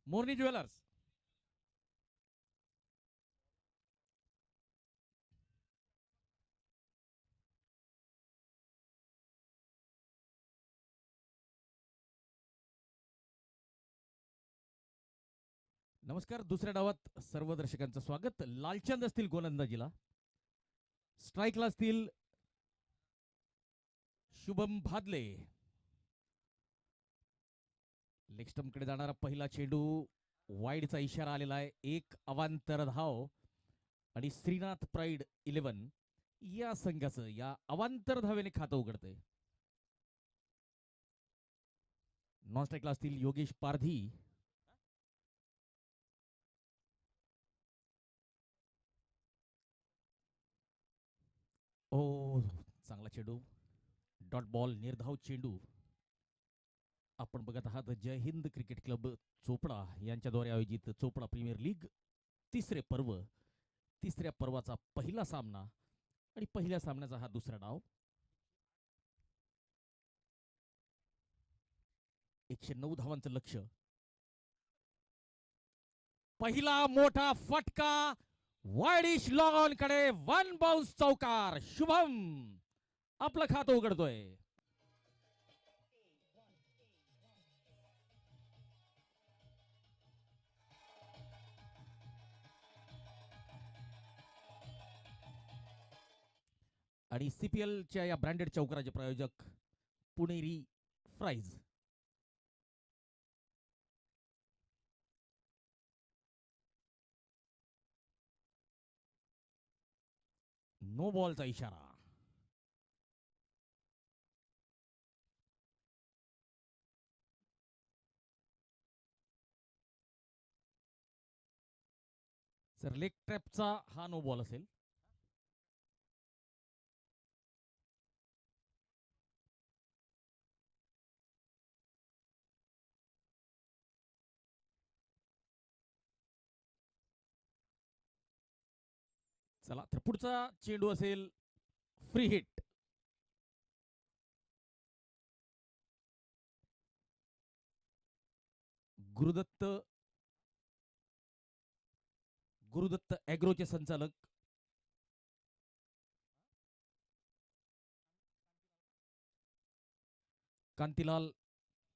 मोरनी ज्वेलर्स. नमस्कार. दुसऱ्या डावात सर्व दर्शकांचं स्वागत. लालचंद असतील गोलंदाजीला, स्ट्राईकला असतील शुभम भादले. लेग स्टंपकडे जाणारा पहिला चेंडू, वाईडचा इशारा आलेला आहे. एक अवांतर धाव आणि श्रीनाथ प्राईड 11 या संघाचं या अवांतर धावेने खातं उघडतंय. नॉन स्ट्राईकला असतील योगेश पारधी. ओ, चांगला चेंडू, डॉट बॉल, निर्धाव चेंडू. आपण बघत आहात जय हिंद क्रिकेट क्लब चोपडा यांच्याद्वारे आयोजित चोपडा प्रीमियर लीग तिसरे पर्व. तिसऱ्या पर्वाचा पहिला सामना आणि पहिल्या सामन्याचा हा दुसरा डाव. 109 धावांचं लक्ष. पहिला मोठा फटका वाईडिश लॉन कडे, वन बाउन्स चौकार. शुभम आपलं खातं उघडतोय. आणि सीपीएलच्या या ब्रँडेड चौकाराचे प्रायोजक पुणेरी फ्राईज. नो बॉलचा इशारा. सर, लेग ट्रॅपचा हा नो बॉल असेल. चला तर पुढचा चेंडू असेल फ्री हिट. गुरुदत्त गुरुदत्त ॲग्रोचे संचालक कांतीलाल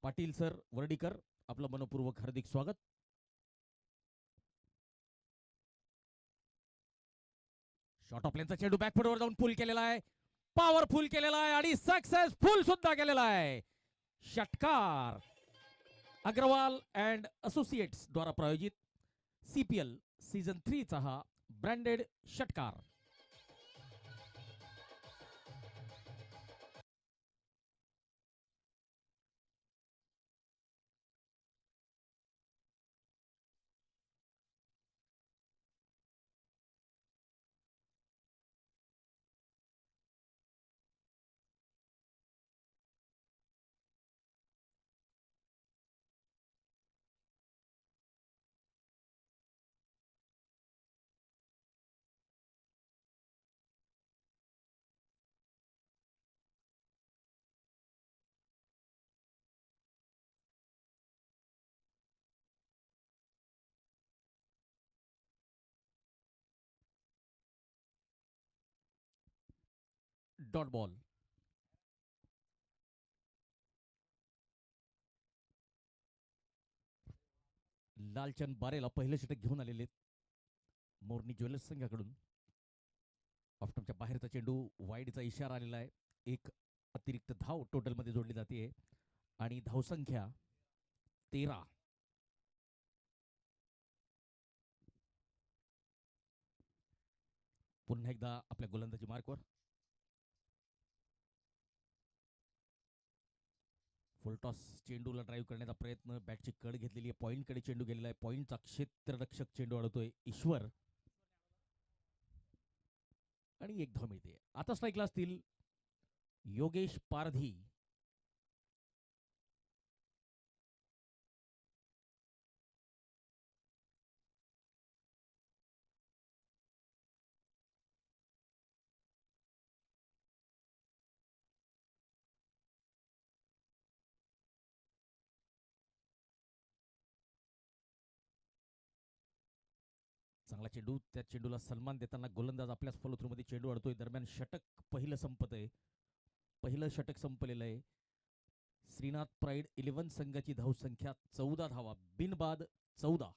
पाटील सर वर्डीकर, आपलं मनपूर्वक हार्दिक स्वागत. शॉर्ट ऑफ लेनचा चेंडू बॅकफुटवर जाऊन पुल केलेला आहे, पॉवरफुल केलेला आहे आणि सक्सेसफुल सुद्धा केलेला आहे. षटकार. अग्रवाल अँड असोसिएट्स द्वारा प्रायोजित सीपीएल सीझन 3 चा हा ब्रँडेड षटकार. Dot ball. लालचंद बारेला पहिलं षटक घेऊन आलेले मोरनी ज्वेलर्स संघाकडून. ऑफस्टंपच्या बाहेरचा चेंडू, वाईडचा इशारा आलेला आहे. एक अतिरिक्त धाव टोटलमध्ये जोडली जाते आणि धावसंख्या 13. पुन्हा एकदा आपल्या गोलंदाजी मार्कवर. फुलटॉस चेंडूला ड्राईव्ह करण्याचा प्रयत्न, बॅटची कड घेतलेली आहे, पॉईंटकडे चेंडू गेलेला आहे. पॉईंटचा क्षेत्ररक्षक चेंडू अडवतोय ईश्वर आणि एक धाव मिळते. आता स्ट्राईकला असतील योगेश पारधी. चेंडू, त्या चेंडूला सन्मान देताना गोलंदाज आपल्याच फॉलो थ्रू मध्ये चेंडू अडतोय. दरम्यान षटक पहिलं संपत आहे. पहिलं षटक संपलेलं आहे. श्रीनाथ प्राईड 11 संघाची धावसंख्या 14 धावा, बिनबाद 14.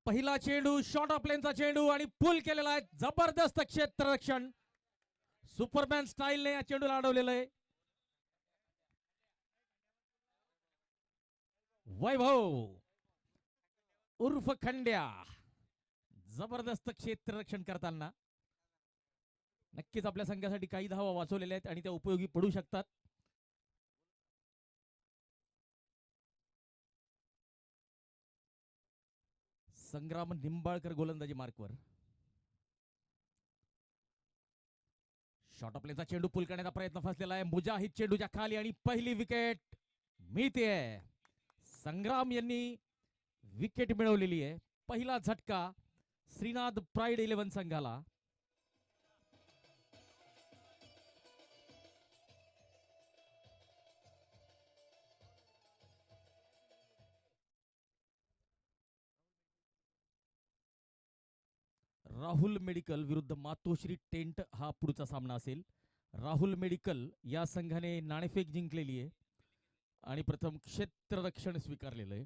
पहिला चेंडू शॉर्ट ऑफ लेनचा चेंडू आणि पुल केलेला आहे. जबरदस्त क्षेत्ररक्षण, सुपरमॅन स्टाईलने या चेंडूला अडवलेलं आहे. वैभव उर्फ खंड्या जबरदस्त क्षेत्ररक्षण करताना नक्कीच आपल्या संघासाठी काही धावा वाचवलेल्या आहेत आणि त्या उपयोगी पडू शकतात. संग्राम निंबाळकर गोलंदाजी मार्कवर. शॉर्ट ऑफ लेनचा चेंडू पुल करण्याचा प्रयत्न फसलेला आहे. मुजाहिद चेंडूच्या खाली आणि पहिली विकेट मिळते. संग्राम यांनी विकेट मिळवलेली आहे. पहिला झटका श्रीनाथ प्राईड 11 संघाला. राहुल मेडिकल विरुद्ध मातोश्री टेंट हा पुढचा सामना असेल. राहुल मेडिकल या संघाने नाणेफेक जिंकलेली आहे आणि प्रथम क्षेत्ररक्षण स्वीकारलेलं आहे.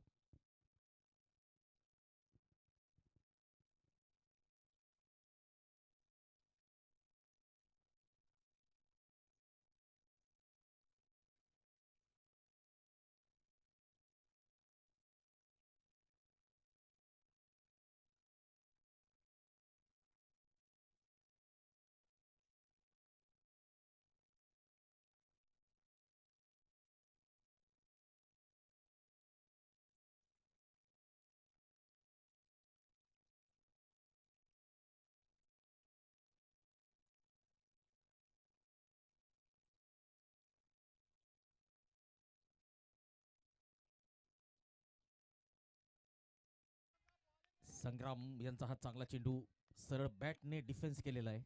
संग्राम यांचा हा चांगला चेंडू सरळ बॅटने डिफेन्स केलेला आहे.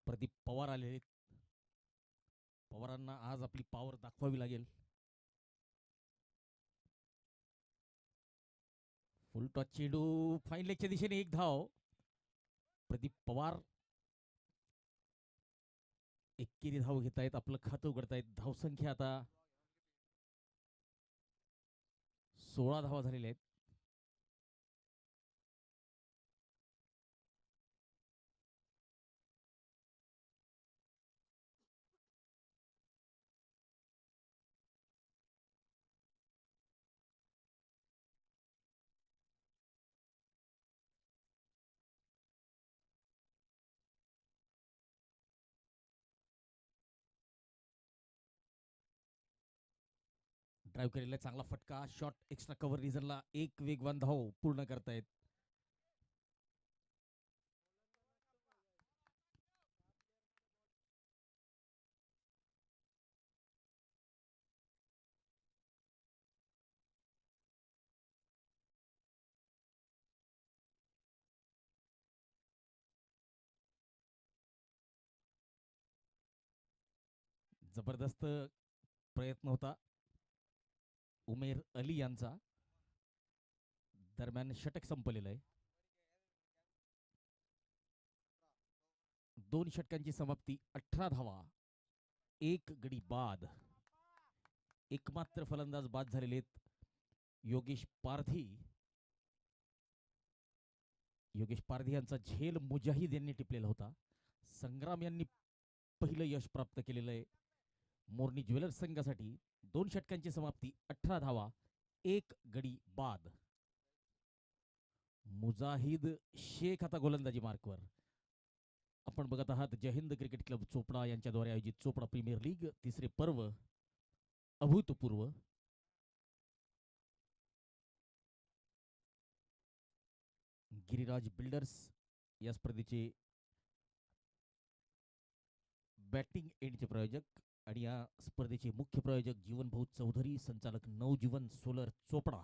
प्रदीप पवार आलेले. पवारांना आज आपली पॉवर दाखवावी लागेल. फुल टॉच चेंडू फाईन लेगच्या दिशेने एक धाव. प्रदीप पवार एकेरी धाव घेत आहेत. आपलं खातं उघडतायत. धावसंख्या आता 16 धावा झालेल्या आहेत. ड्राईव्ह केलेला चांगला फटका. शॉट एक्स्ट्रा कव्हर रिझनला एक वेगवान धाव पूर्ण करतायत. जबरदस्त प्रयत्न होता उमेर अली यांचा. दरम्यान षटक संपलेलं आहे. 2 षटकांची समाप्ती, 18 धावा, 1 गडी बाद. एकमात्र फलंदाज बाद झालेले आहेत योगेश पारधी. योगेश पारधी यांचा झेल मुजाहिद यांनी टिपलेला होता. संग्राम यांनी पहिलं यश प्राप्त केलेलं आहे मोरनी ज्वेलर्स संघासाठी. 2 षटकांची समाप्ती, 18 धावा, 1 गडी बाद. मुजाहिद शेख आता गोलंदाजी मार्कवर. आपण बघत आहात जय हिंद क्रिकेट क्लब चोपडा यांच्याद्वारे आयोजित चोपडा प्रीमियर लीग तिसरे पर्व. अभूतपूर्व गिरिराज बिल्डर्स या स्पर्धेचे बॅटिंग एंडचे प्रायोजक आणि या स्पर्धेचे मुख्य प्रायोजक जीवनभाऊ चौधरी, संचालक नवजीवन सोलर चोपडा.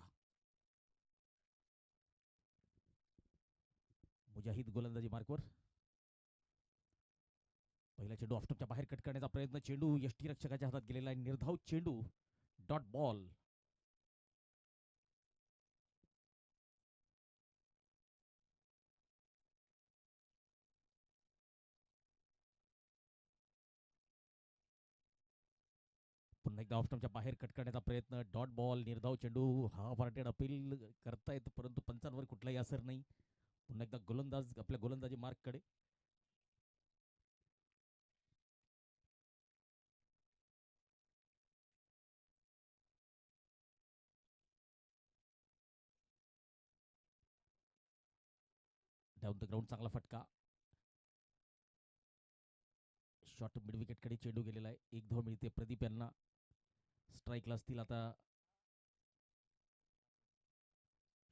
मुजाहिद गोलंदाजी मार्कवर. पहिला चेंडू ऑफस्टंपच्या बाहेर कट करण्याचा प्रयत्न, चेंडू यष्टीरक्षकाच्या हातात गेलेला आहे. निर्धाव चेंडू, डॉट बॉल. पुन्हा एकदा ऑफस्टंपच्या बाहेर कट करण्याचा प्रयत्न, डॉट बॉल. निर्धाव चेंडू, हा पार्टेड अपील करतायत परंतु पंचांवर कुठलाही असर नाही. पुन्हा एकदा गोलंदाज आपल्या गोलंदाजी मार्ककडे. डाऊन द ग्राउंड चांगला फटका. शॉर्ट मिड विकेट कडे चेंडू गेलेला आहे. 1 धाव मिळते प्रदीप यांना. स्ट्राईकला असतील आता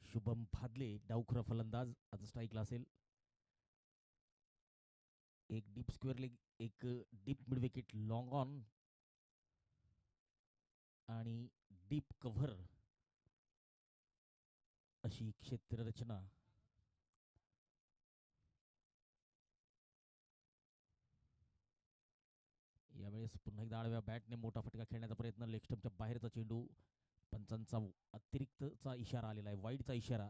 शुभम भादले, डावखुरा फलंदाज, आता स्ट्राईकला असेल. एक डीप स्क्वेअर लेग, एक deep mid wicket, long on आणि डीप कव्हर अशी क्षेत्ररचना. यावेळेस पुन्हा एकदा आडव्या बॅटने मोठा फटका खेळण्याचा प्रयत्न. लेग स्टंपच्या बाहेरचा चेंडू. पंचांचा अतिरिक्तचा इशारा आलेला आहे, वाईडचा इशारा.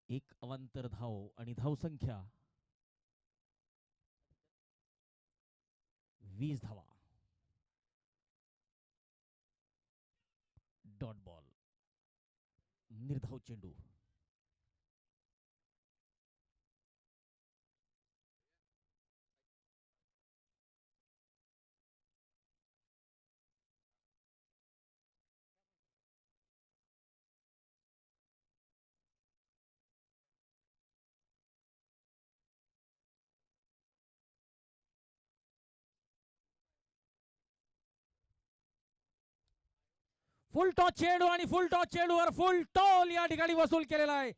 1 अवांतर धाव आणि धावसंख्या 20 धावा. Dot ball. निर्धाव चेंडू. फुल टॉस चेंडू आणि फुल टॉस चेंडूवर फुल टॉल या ठिकाणी वसूल केलेला आहे.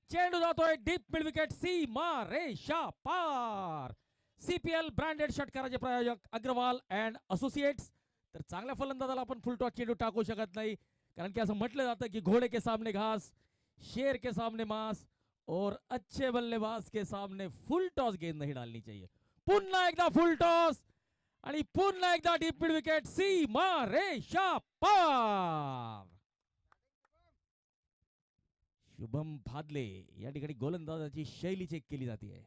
चेंडू जातोय डीप मिड विकेट, सीमा रेषा पार. सीपीएल ब्रँडेड षटकाराचे प्रायोजक अग्रवाल अँड असोसिएट्स. तर चांगल्या फलंदाजाला आपण फुल टॉस चेंडू टाकू शकत नाही, कारण की असं म्हटलं जातं की घोडे के सामने घास, शेर के सामने मांस और अच्छे बल्लेबाज के सामने फुल टॉस गेंद नहीं डालनी चाहिए. पुन्हा एकदा फुल टॉस आणि पुन्हा एकदा डीप मिड विकेट, सीमा रेषा पार. शुभम भादले या ठिकाणी गोलंदाजाची शैली चेक केली जाते.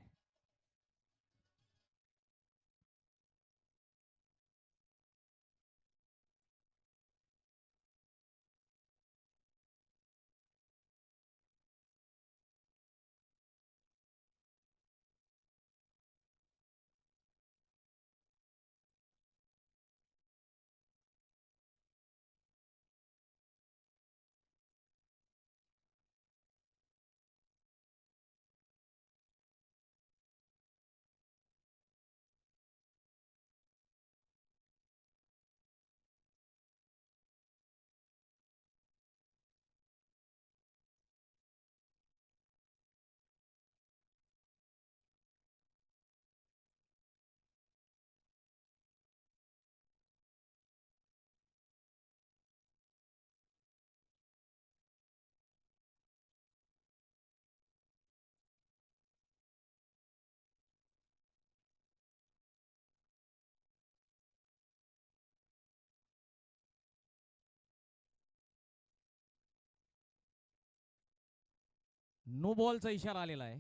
नो बॉलचा इशारा आलेला आहे.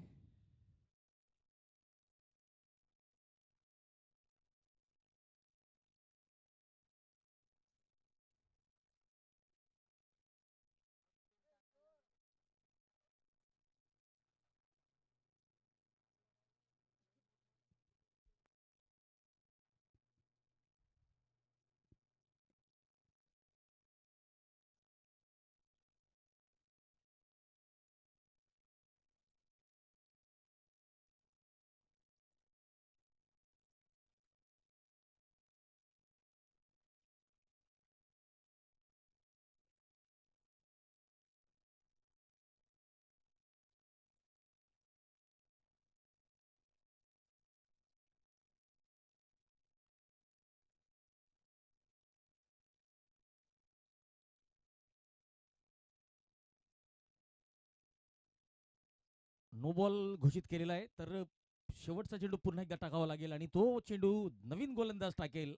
नो बॉल घोषित केलेला आहे. तर शेवटचा चेंडू पुन्हा एकदा टाकावा लागेल आणि तो चेंडू नवीन गोलंदाज टाकेल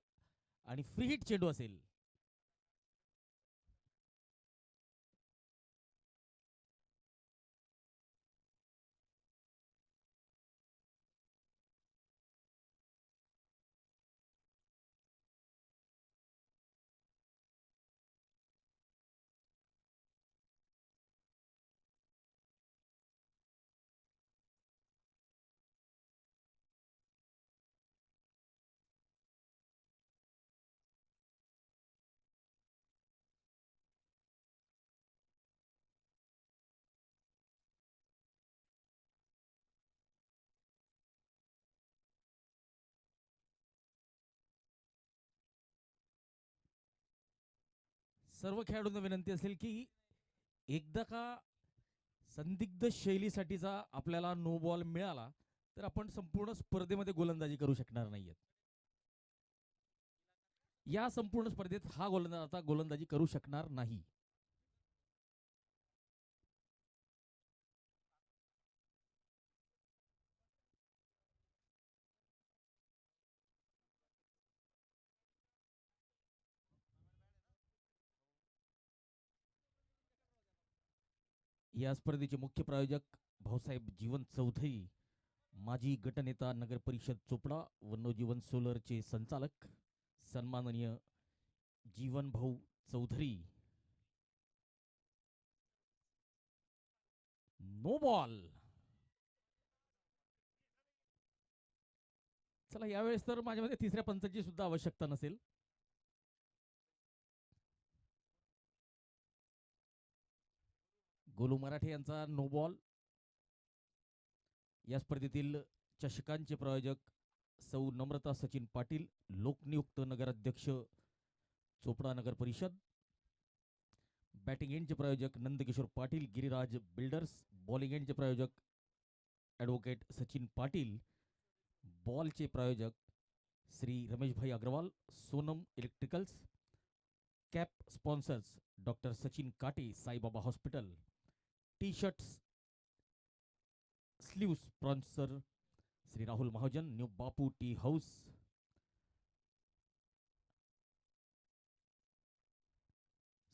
आणि फ्री हिट चेंडू असेल. सर्व खेळाडूंना विनंती असेल की एकदा का संदिग्ध शैलीसाठीचा आपल्याला नो बॉल मिळाला तर आपण संपूर्ण स्पर्धेमध्ये गोलंदाजी करू शकणार नाहीयेत. या संपूर्ण स्पर्धेत हा गोलंदाज आता गोलंदाजी करू शकणार नाही. या स्पर्धेचे मुख्य प्रायोजक भाऊसाहेब जीवन चौधरी, माजी गटनेता नगर परिषद चोपडा व नवजीवन सोलरचे संचालक सन्माननीय जीवन भाऊ चौधरी. No ball. चला यावेळेस तर माझ्यामध्ये तिसऱ्या पंचाची सुद्धा आवश्यकता नसेल. गोलू मराठे यांचा नो बॉल. या स्पर्धेतील चषकांचे प्रायोजक सौ नम्रता सचिन पाटील, लोकनियुक्त नगराध्यक्ष चोपडा नगर परिषद. बॅटिंग एंडचे प्रायोजक नंदकिशोर पाटील, गिरिराज बिल्डर्स. बॉलिंग एंडचे प्रायोजक ॲडव्होकेट सचिन पाटील. बॉलचे प्रायोजक Shri Rameshbhai Agrawal, Sonam electricals. Cap sponsors doctor Sachin Kate, Saibaba hospital. T shirts sleeve sponsor Shri Rahul Mahajan, new Bapu tea house.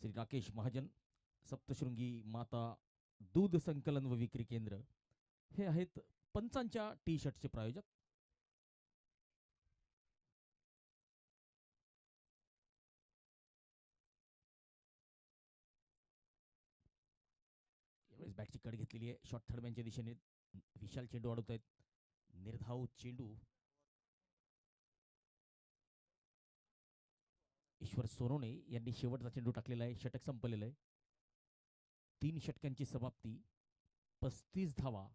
Shri Rakesh Mahajan, Saptashrungi माता दूध संकलन व विक्री केंद्र. हे आहेत पंचांच्या टी शर्टचे प्रायोजक. यावेळेस बॅटची कड घेतलेली आहे. शॉर्ट थर्डमॅनच्या दिशेने विशाल चेंडू अडवत आहेत. निर्धाव चेंडू. ईश्वर सोनवणे यांनी शेवटचा चेंडू टाकलेला आहे. षटक संपलेलं आहे. 3 षटकांची समाप्ती, 35 धावा,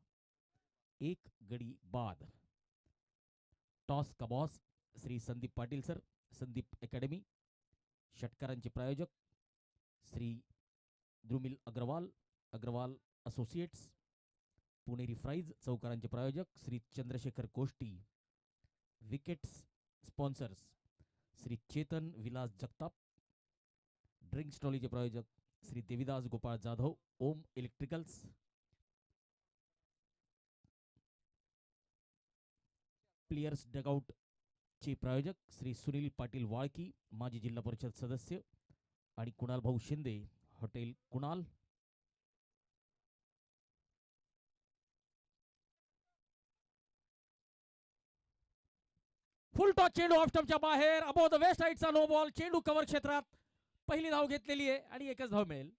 1 गडी बाद. टॉस का boss Shri Sandeep Patil sir, Sandeep academy. षटकारांचे प्रायोजक श्री द्रुमिल अग्रवाल, अग्रवाल असोसिएट्स. पुणेरी फ्राईज. चौकारांचे प्रायोजक Shri Chandrashekhar Koshti. Wickets sponsors Shri Chetan Vilas Jagtap. Drinks ट्रॉलीचे प्रायोजक Shri Devidas Gopal Jadhav, Om electricals. Players dugout चे प्रायोजक श्री सुनील पाटील वाळकी, माजी जिल्हा परिषद सदस्य, आणि कुणाल भाऊ Shinde, hotel Kunal. Full toss चेंडू ऑफ स्टंपच्या बाहेर, अबोव द वेस्ट साइडचा नो बॉल. चेंडू कव्हर क्षेत्रात. पहिली धाव घेतलेली आहे आणि एकच धाव मिळेल.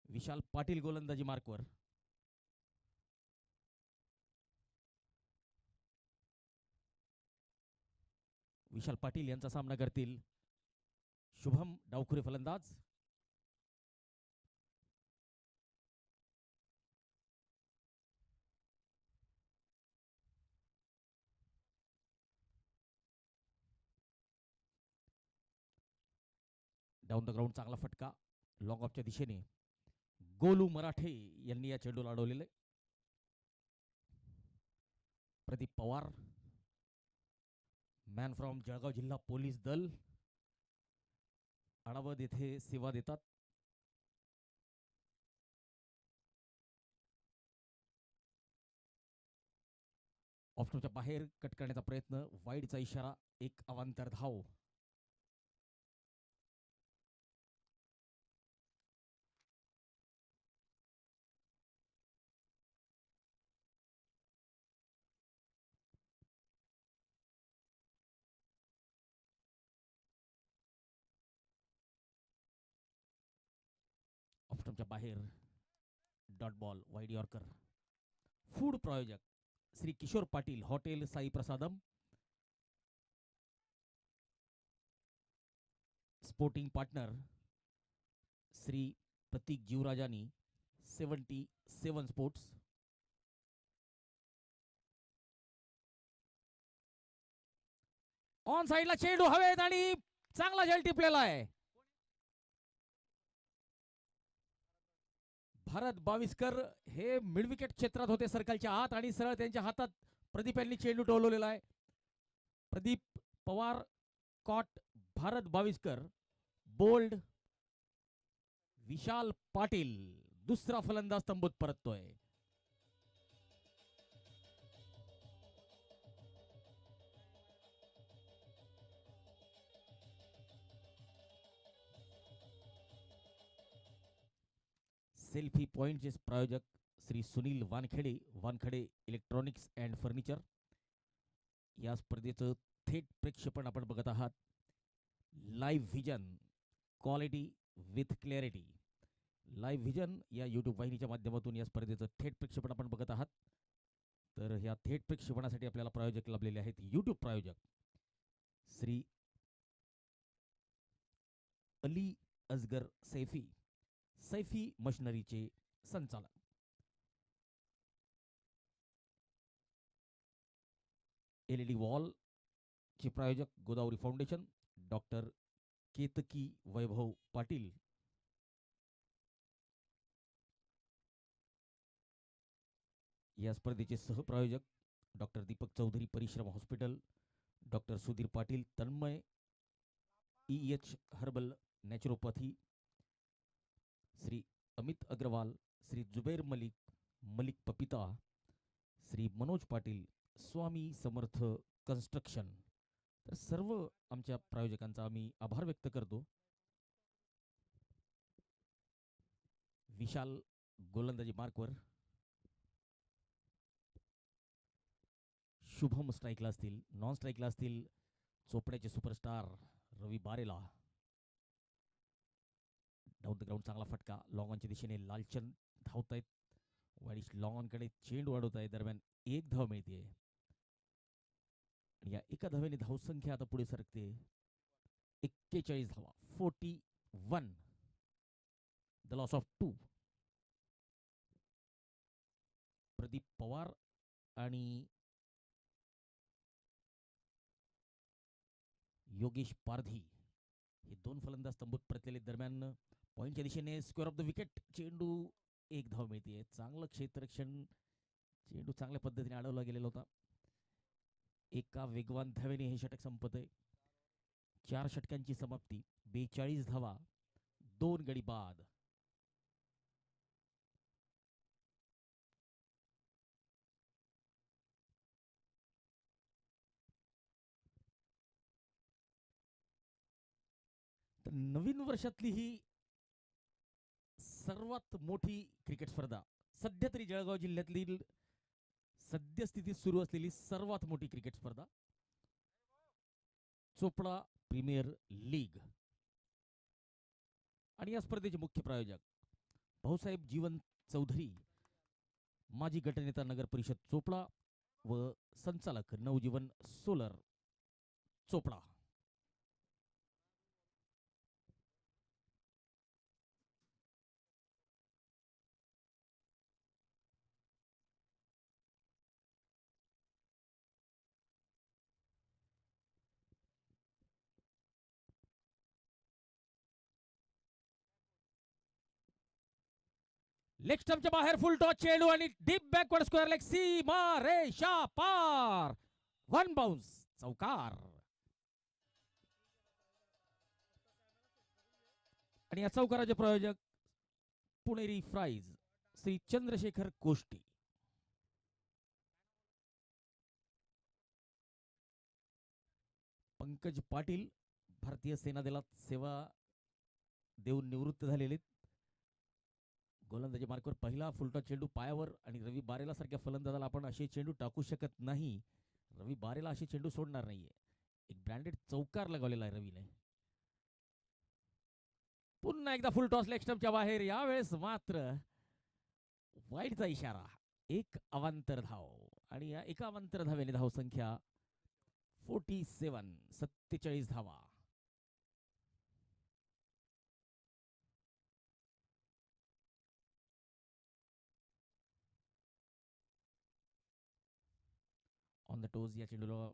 विशाल पाटील गोलंदाजी मार्कवर. विशाल पाटील यांचा सामना करतील शुभम डावखुरे फलंदाज. डाऊन द ग्राउंड चांगला फटका लॉंग ऑफच्या दिशेने. गोलू मराठे यांनी या चेंडूला अडवलेले. प्रदीप पवार, मॅन फ्रॉम जळगाव जिल्हा पोलीस दल, अडावद येथे सेवा देतात. ऑफस्टॉपच्या बाहेर कट करण्याचा प्रयत्न, वाईडचा इशारा, एक अवांतर धाव. ऑफस्टॉपच्या बाहेर dot ball, wide yorker. Food प्रायोजक Shri Kishor Patil, hotel Sai Prasadam. Sporting partner Shri Pratik Jivrajani, 77 sports. On साइडला चेंडू हवेत आणि चांगला झेल टिपलेला आहे. भारत बाविस्कर हे मिडविकेट क्षेत्रात होते सर्कलच्या आत आणि सरळ त्यांच्या हातात प्रदीप यांनी चेंडू टोलवलेला आहे. प्रदीप पवार कॉट भारत बाविस्कर. बोल्ड विशाल पाटील दुसरा फलंदाज तंबूत परततोय. सेल्फी पॉइंटचे प्रायोजक Shri Sunil Wankhede, Wankhede electronics and furniture. या स्पर्धेचं थेट प्रक्षेपण आपण बघत आहात. Live vision, quality with clarity. Live vision या यूट्यूब वाहिनीच्या माध्यमातून या स्पर्धेचं थेट प्रक्षेपण आपण बघत आहात. तर ह्या थेट प्रक्षेपणासाठी आपल्याला प्रायोजक लाभलेले आहेत. यूट्यूब प्रायोजक श्री अली असगर सैफी, सैफी मशिनरीचे संचालक. LED वॉल चे प्रायोजक गोदावरी फाउंडेशन, डॉक्टर केतकी वैभव पाटील. या स्पर्धेचे सहप्रायोजक doctor Deepak Chaudhari, Parishram hospital, doctor Sudhir Patil, Tanmay EH herbal naturopathy, Shri Amit Agarwal, Shri Zubair Malik, Malik पपिता, श्री मनोज पाटील, स्वामी समर्थ कन्स्ट्रक्शन. तर सर्व आमच्या प्रायोजकांचा आम्ही आभार व्यक्त करतो. विशाल गोलंदाजी मार्कवर. शुभम स्ट्राईकला असतील, नॉन स्ट्राईकला असतील चोपड्याचे superstar Ravi Barela. Down the ground चांगला फटका, लॉंग ऑनच्या दिशेने लालचंद धावत आहेत. वाईड लॉंग ऑनकडे चेंडू वाढवत आहे. दरम्यान एक धाव मिळते. या एका धावेने धावसंख्या आता पुढे सरकते. 41 धावा, 41. The loss of 2. Pradeep Pawar आणि योगेश पारधी हे दोन फलंदाज तंबूत परतलेले. दरम्यान पॉइंटच्या दिशेने स्क्वेअर ऑफ द विकेट, चेंडू एक धाव मिळते. चांगलं क्षेत्ररक्षण, चेंडू चांगल्या पद्धतीने अडवला गेलेला होता. एका वेगवान धावेने हे षटक संपत आहे. 4 षटकांची समाप्ती, 42 धावा, 2 गडी बाद. तर नवीन वर्षातली ही सर्वात मोठी क्रिकेट स्पर्धा, सध्या तरी जळगाव जिल्ह्यातली सद्यस्थितीत सुरू असलेली सर्वात मोठी क्रिकेट स्पर्धा, चोपडा प्रीमियर लीग. आणि या स्पर्धेचे मुख्य प्रायोजक भाऊसाहेब जीवन चौधरी, माजी गटनेता नगर परिषद चोपडा व संचालक नवजीवन सोलर चोपडा. लेग स्टंपच्या बाहेर फुल टॉस चेंडू आणि डीप बॅकवर्ड स्क्वेअर लेग, सीमा रेषा पार, 1 बाउन्स, चौकार. आणि या चौकाराचे प्रायोजक पुणेरी फ्राईज श्री चंद्रशेखर कोष्टी. पंकज पाटील भारतीय सेना दलात सेवा देऊन निवृत्त झालेले. गोलंदाजी मार्कवर पहिला फुलटॉस चेंडू पायावर आणि रवी बारेला सारख्या फलंदाजाला आपण असे चेंडू टाकू शकत नाही. रवी बारेला असे चेंडू सोडणार नाहीये. एक ब्रँडेड चौकार लगावलेला आहे रवीने. पुन्हा एकदा फुल टॉस लेग स्टंपच्या बाहेर. यावेळेस मात्र वाईडचा इशारा. एक अवांतर धाव आणि या एका अवांतर धावेने धावसंख्या 47 धावा. ऑन द टोज या चेंडूला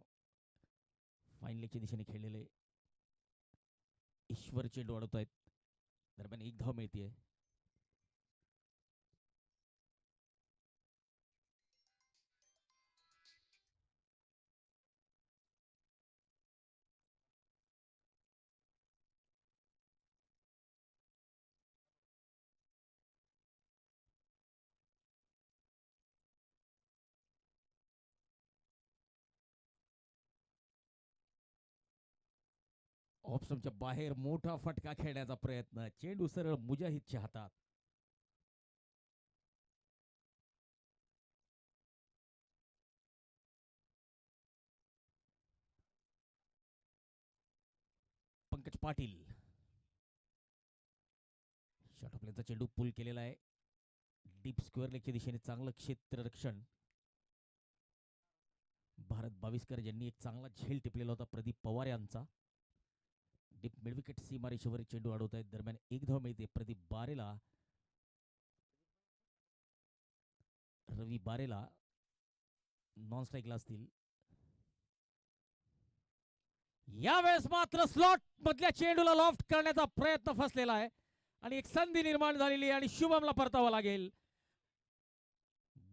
फाईन लेगच्या दिशेने खेळलेले ईश्वर चेंडू अडवत आहेत. दरम्यान एक धाव मिळतीये. ऑप्शनच्या बाहेर मोठा फटका खेळण्याचा प्रयत्न. चेंडू सरळ मुजाहिदच्या हातात. पंकज पाटील शॉर्ट ऑफ लेनचा चेंडू पुल केलेला आहे. डीप स्क्वेअर लेगच्या दिशेने चांगलं क्षेत्ररक्षण. भारत बाविस्कर यांनी एक चांगला झेल टिपलेला होता प्रदीप पवार यांचा. डीप मिडविकेट सीमारेषेवर चेंडू अडवत आहेत. दरम्यान एक धाव मिळते प्रदीप बारेला. रवी बारेला नॉन स्ट्राईकला असतील. यावेळेस मात्र स्लॉट मधल्या चेंडूला लॉफ्ट करण्याचा प्रयत्न फसलेला आहे आणि एक संधी निर्माण झालेली आहे आणि शुभमला परतावा लागेल.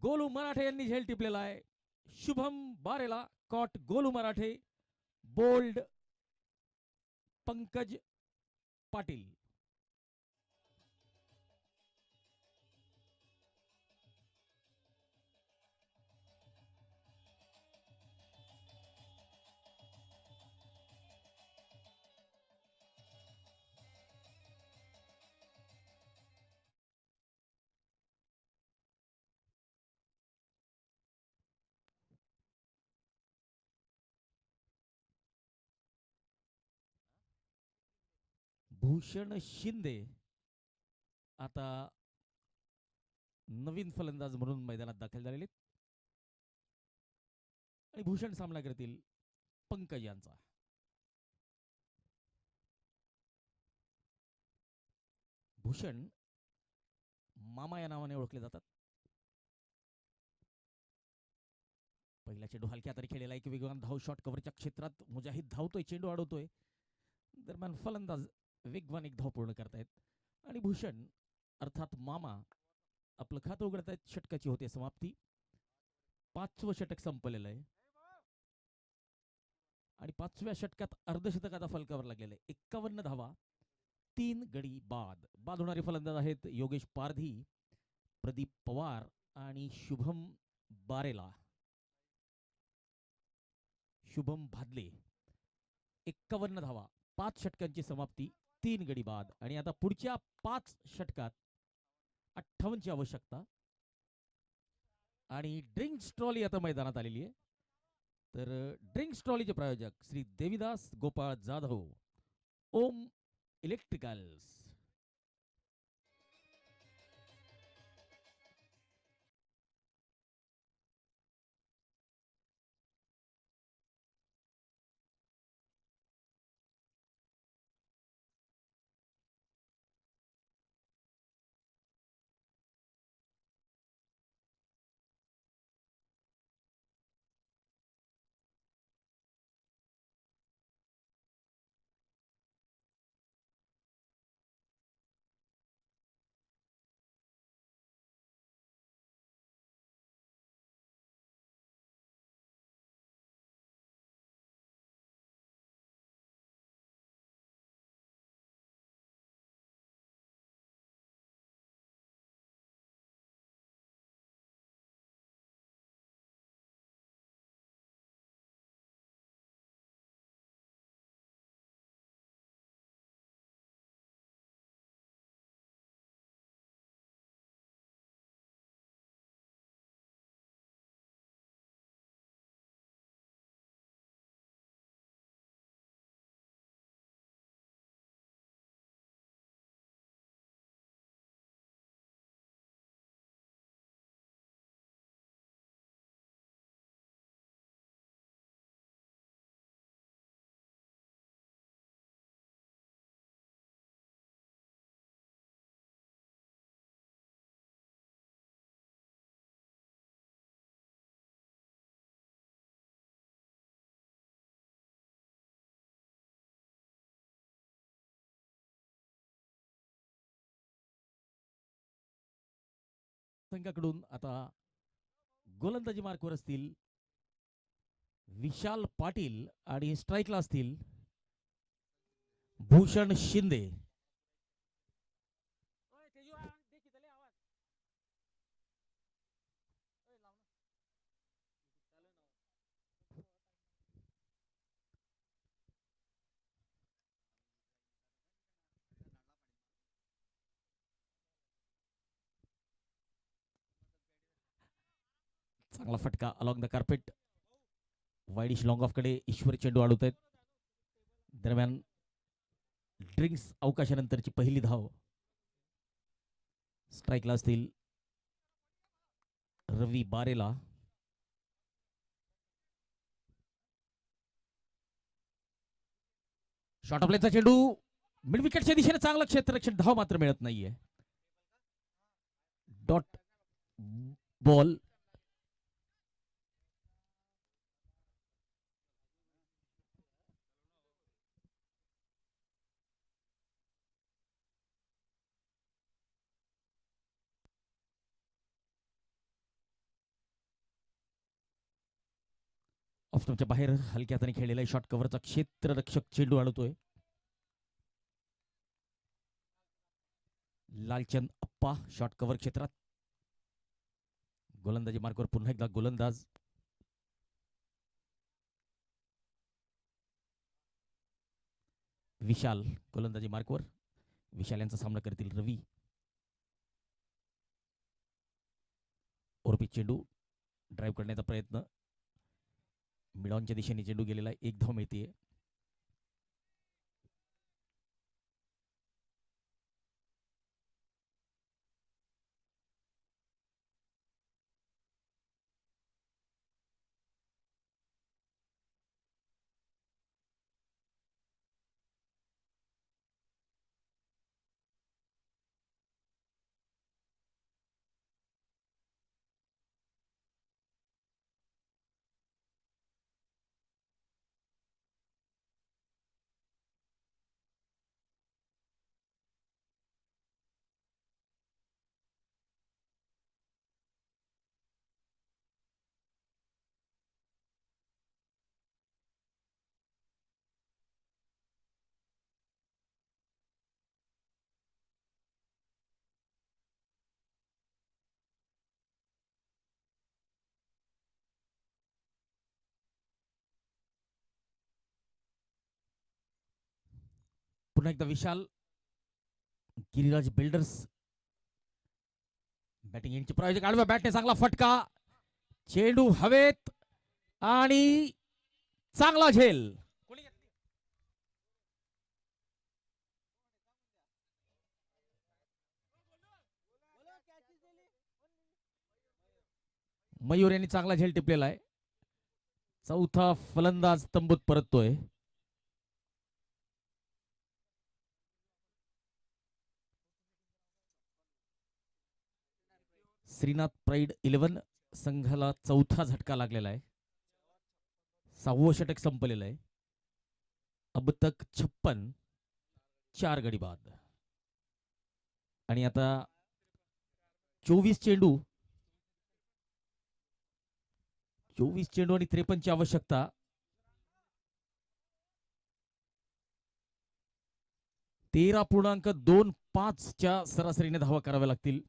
गोलू मराठे यांनी झेल टिपलेला आहे. शुभम बारेला कॉट. गोलू मराठे बोल्ड पंकज पाटील. भूषण शिंदे आता नवीन फलंदाज म्हणून मैदानात दाखल झालेले आणि भूषण सामना करतील पंकज यांचा. भूषण मामा या नावाने ओळखले जातात. पहिला चेंडू हलक्या तरी खेळलेला एक वेगवान धाव. शॉट कव्हरच्या क्षेत्रात मुजाहिद धावतोय. चेंडू अडवतोय. दरम्यान फलंदाज वेगवान एक धाव पूर्ण करतायत आणि भूषण अर्थात मामा आपलं खातं उघडतायत. षटकाची होते समाप्ती. 5वं षटक संपलेलं आहे आणि 5व्या षटकात अर्धशतकाचा फलकावर लागलेला आहे. 51 धावा 3 गडी बाद. बाद होणारे फलंदाज आहेत योगेश पारधी, प्रदीप पवार आणि शुभम बारेला. शुभम भादले. 51 धावा 5 षटकांची समाप्ती 3 गडी बाद आणि आता पुढच्या 5 षटकात 58ची आवश्यकता आणि ड्रिंक्स ट्रॉली आता मैदानात आलेली आहे. तर ड्रिंक्स ट्रॉलीचे प्रायोजक श्री देवीदास गोपाळ जाधव, ओम इलेक्ट्रिकल्स. संघाकडून आता गोलंदाजी मार्कवर असतील विशाल पाटील आणि स्ट्राईकला असतील भूषण शिंदे. चांगला फटका along the carpet. Widish long of कडे ईश्वरी चेंडू अडवत आहेत. दरम्यान ड्रिंक्स अवकाशानंतरची पहिली धाव. स्ट्राईकला असतील रवी बारेला. शॉर्ट ऑफ लेनचा चेंडू मिड विकेटच्या दिशेने चांगलं क्षेत्ररक्षण. धाव मात्र मिळत नाहीये. Dot ball. ऑफस्टंपच्या बाहेर हलक्या हाताने खेळलेला शॉर्ट कव्हरचा क्षेत्ररक्षक चेंडू अडवतोय. लालचंद अप्पा शॉर्ट कव्हर क्षेत्रात. गोलंदाजी मार्कवर पुन्हा एकदा गोलंदाज. विशाल गोलंदाजी मार्कवर. विशाल यांचा सामना करतील रवी. ओरपी चेंडू ड्राईव्ह करण्याचा प्रयत्न. मिडॉनच्या दिशेने चेंडू गेलेला. एक धाव मिळते. पुन्हा एकदा विशाल. गिरिराज बिल्डर्स बॅटिंग एंडचे प्रायोजक. आडव्या बॅटने चांगला फटका. चेंडू हवेत आणि चांगला झेल. मयूर यांनी चांगला झेल टिपलेला आहे. चौथा फलंदाज तंबूत परततोय. श्रीनाथ प्राईड 11 संघाला चौथा झटका लागलेला आहे. 6वं षटक संपलेलं आहे. अब तक 56 4 गडी बाद. आणि आता 24 चेंडू आणि 53 ची आवश्यकता. 13.25 च्या सरासरीने धावा कराव्या लागतील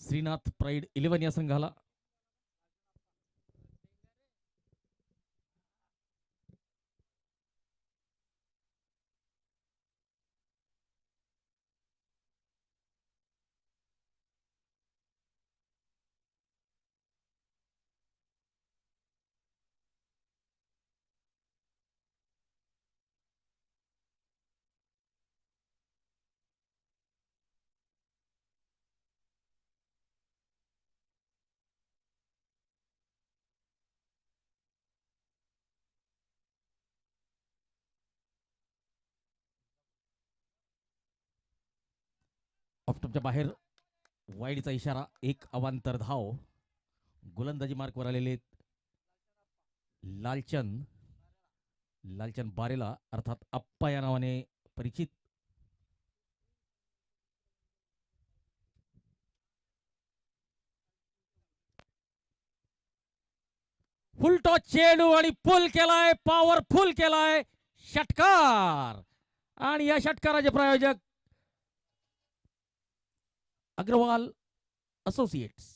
श्रीनाथ प्राईड 11 या संघाला. ऑफस्टंपच्या बाहेर वाईडचा इशारा. एक अवांतर धाव. गोलंदाजी मार्कवर आलेले लालचंद बारेला अर्थात अप्पा या नावाने परिचित. फुल टॉस चेंडू आणि पुल केलाय, पॉवरफुल केलाय षटकार. आणि या षटकाराचे प्रायोजक Agarwal associates.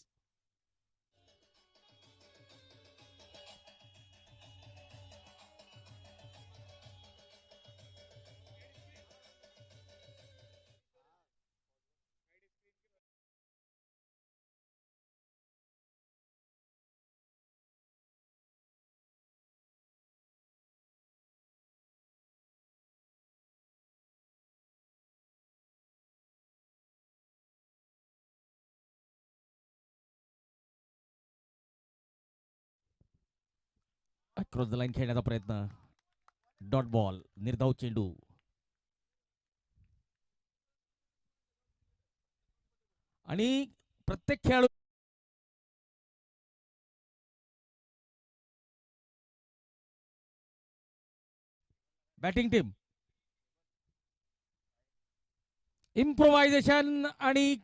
Cross the line खेळण्याचा प्रयत्न, डॉट बॉल, निर्धाव चेंडू. आणि प्रत्येक खेळाडू बॅटिंग टीम इम्प्रोव्हायझेशन आणि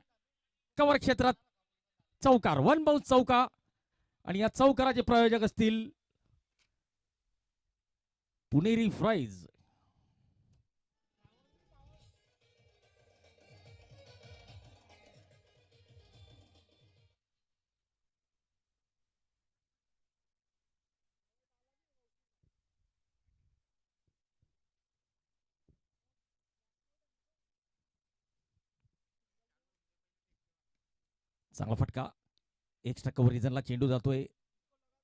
कव्हर क्षेत्रात चौकार, वन बाउन्स चौका. आणि या चौकाराचे प्रायोजक असतील पुणेरी फ्राईज. चांगला फटका, एक्स्ट्रा कव्हर रिजनला चेंडू जातोय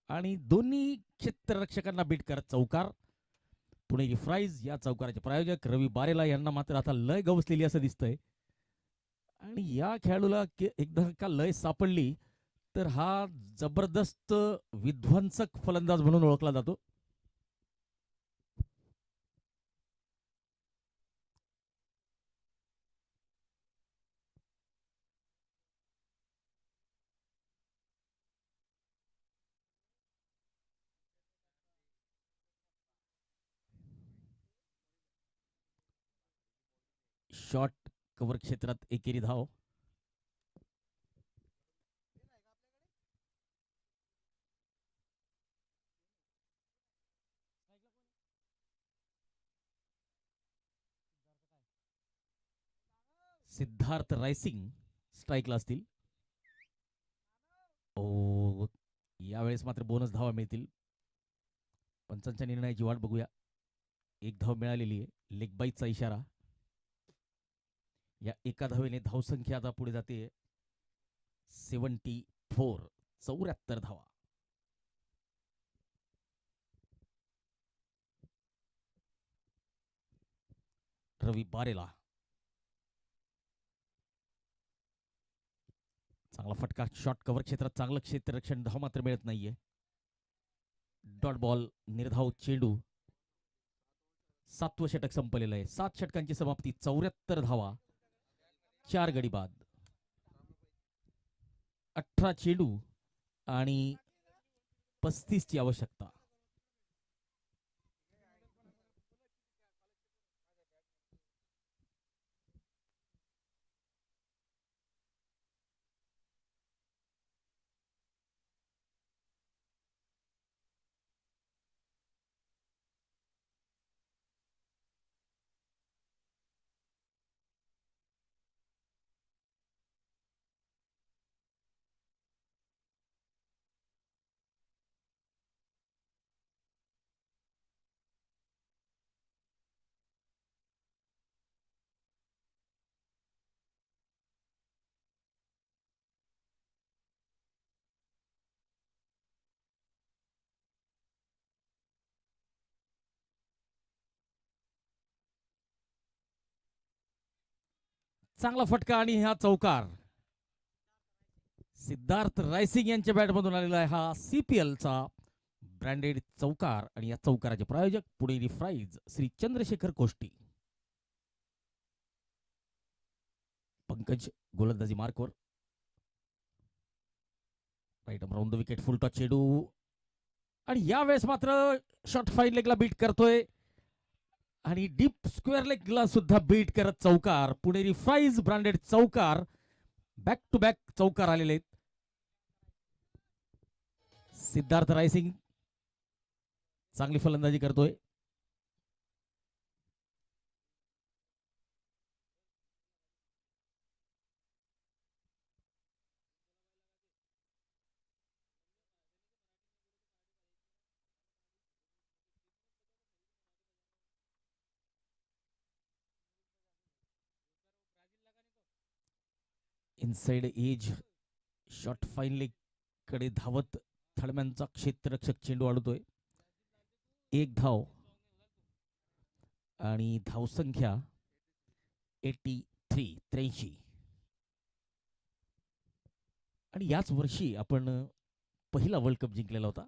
आणि दोन्ही क्षेत्ररक्षकांना बीट करत चौकार. पुणेरी फ्राईज या चौकाराचे प्रायोजक रवी बारेला यांना मात्र आता लय गवसलेली असं दिसतंय. आणि या खेळाडूला एकदा का लय सापडली तर हा जबरदस्त विध्वंसक फलंदाज म्हणून ओळखला जातो. शॉट कव्हर क्षेत्रात एकेरी धाव. सिद्धार्थ रायसिंग स्ट्राईकला असतील. ओ, यावेळेस मात्र बोनस धावा मिळतील. पंचांच्या निर्णयाची वाट बघूया. एक धाव मिळालेली आहे, लेग बाईचा इशारा. या एका धावेने धावसंख्या आता पुढे जाते 74, 74 धावा. रवी बारेला चांगला फटका, शॉट कव्हर क्षेत्रात चांगलं क्षेत्ररक्षण, धाव मात्र मिळत नाहीये. डॉट बॉल, निर्धाव चेंडू. 7वं षटक संपलेलं आहे. 7 षटकांची समाप्ती, 74 धावा, 4 गडी बाद, 18 चेंडू आणि 35 ची आवश्यकता. चांगला फटका आणि हा चौकार सिद्धार्थ रायसिंग यांच्या बॅटमधून आलेला आहे. हा CPLचा ब्रँडेड चौकार. आणि या चौकाराचे प्रायोजक पुणेरी फ्राईज, श्री चंद्रशेखर कोष्टी. पंकज गोलंदाजी मार्कवर. Right round the wicket, full toss चेंडू. आणि यावेळेस मात्र शॉर्ट फाईन लेगला बीट करतोय आणि डीप स्क्वेअर लेगला सुद्धा बीट करत चौकार. पुणेरी फ्राईज ब्रँडेड चौकार, बॅक टू बॅक चौकार आलेले आहेत. सिद्धार्थ रायसिंग चांगली फलंदाजी करतोय. इनसाइड एज शॉट फाईन कडे धावत थडम्यांचा क्षेत्ररक्षक चेंडू अडवतोय. एक धाव आणि धावसंख्या 83. आणि याच वर्षी आपण पहिला वर्ल्ड कप जिंकलेला होता.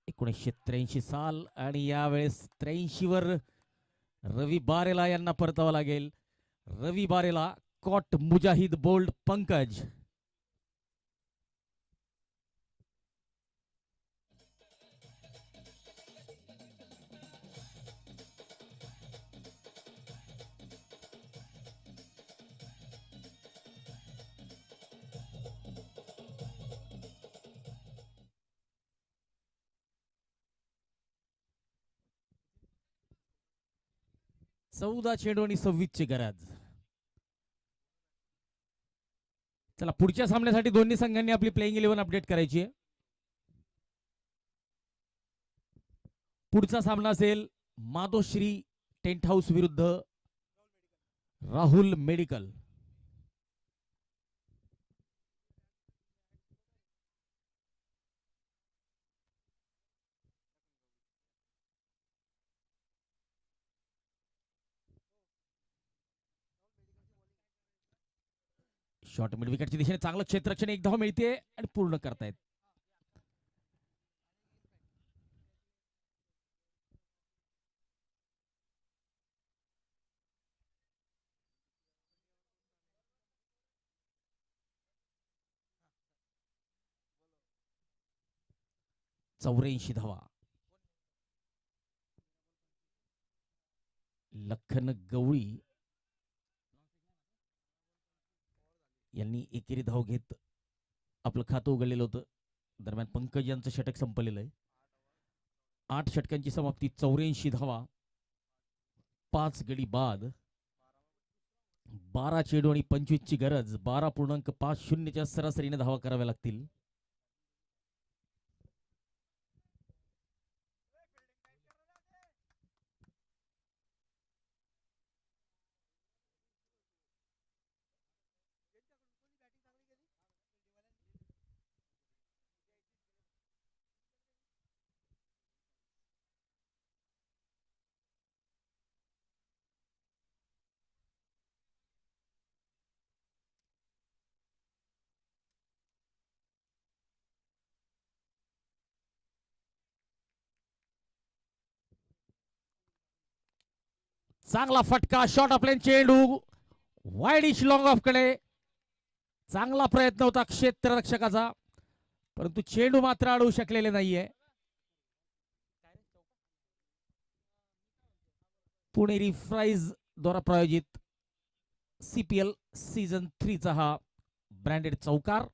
(1983) साल. आणि यावेळेस 83 वर रवी बारेला यांना परतावं लागेल. रवी बारेला कॉट मुजाहिद बोल्ड पंकज. चौदा चेंडू आणि 26 ची गरज. चला पुढच्या सामन्यासाठी दोन्ही संघांनी आपली प्लेइंग 11 अपडेट करायची आहे. पुढचा सामना असेल मातोश्री टेंट हाऊस विरुद्ध राहुल मेडिकल. शॉट मिड विकेटच्या दिशेने चांगलं क्षेत्ररक्षण. एक धाव मिळते आणि पूर्ण करतायत. (84 धावा. लखन गवळी यांनी एकेरी धाव घेत आपलं खातं उघडलेलं होतं. दरम्यान पंकज यांचं षटक संपलेलं आहे. 8 षटकांची समाप्ती. 84 धावा. 5 गडी बाद. 12 चेंडू आणि 25 ची गरज. 12.50 च्या सरासरीने धावा कराव्या लागतील. चांगला फटका. शॉट आपल्या चेंडू वाईडिश लॉंग ऑफ कडे. चांगला प्रयत्न होता क्षेत्ररक्षकाचा, परंतु चेंडू मात्र अडवू शकलेले नाहीये. पुणेरी फ्राईज द्वारा प्रायोजित CPL सीझन 3 चा हा ब्रँडेड चौकार.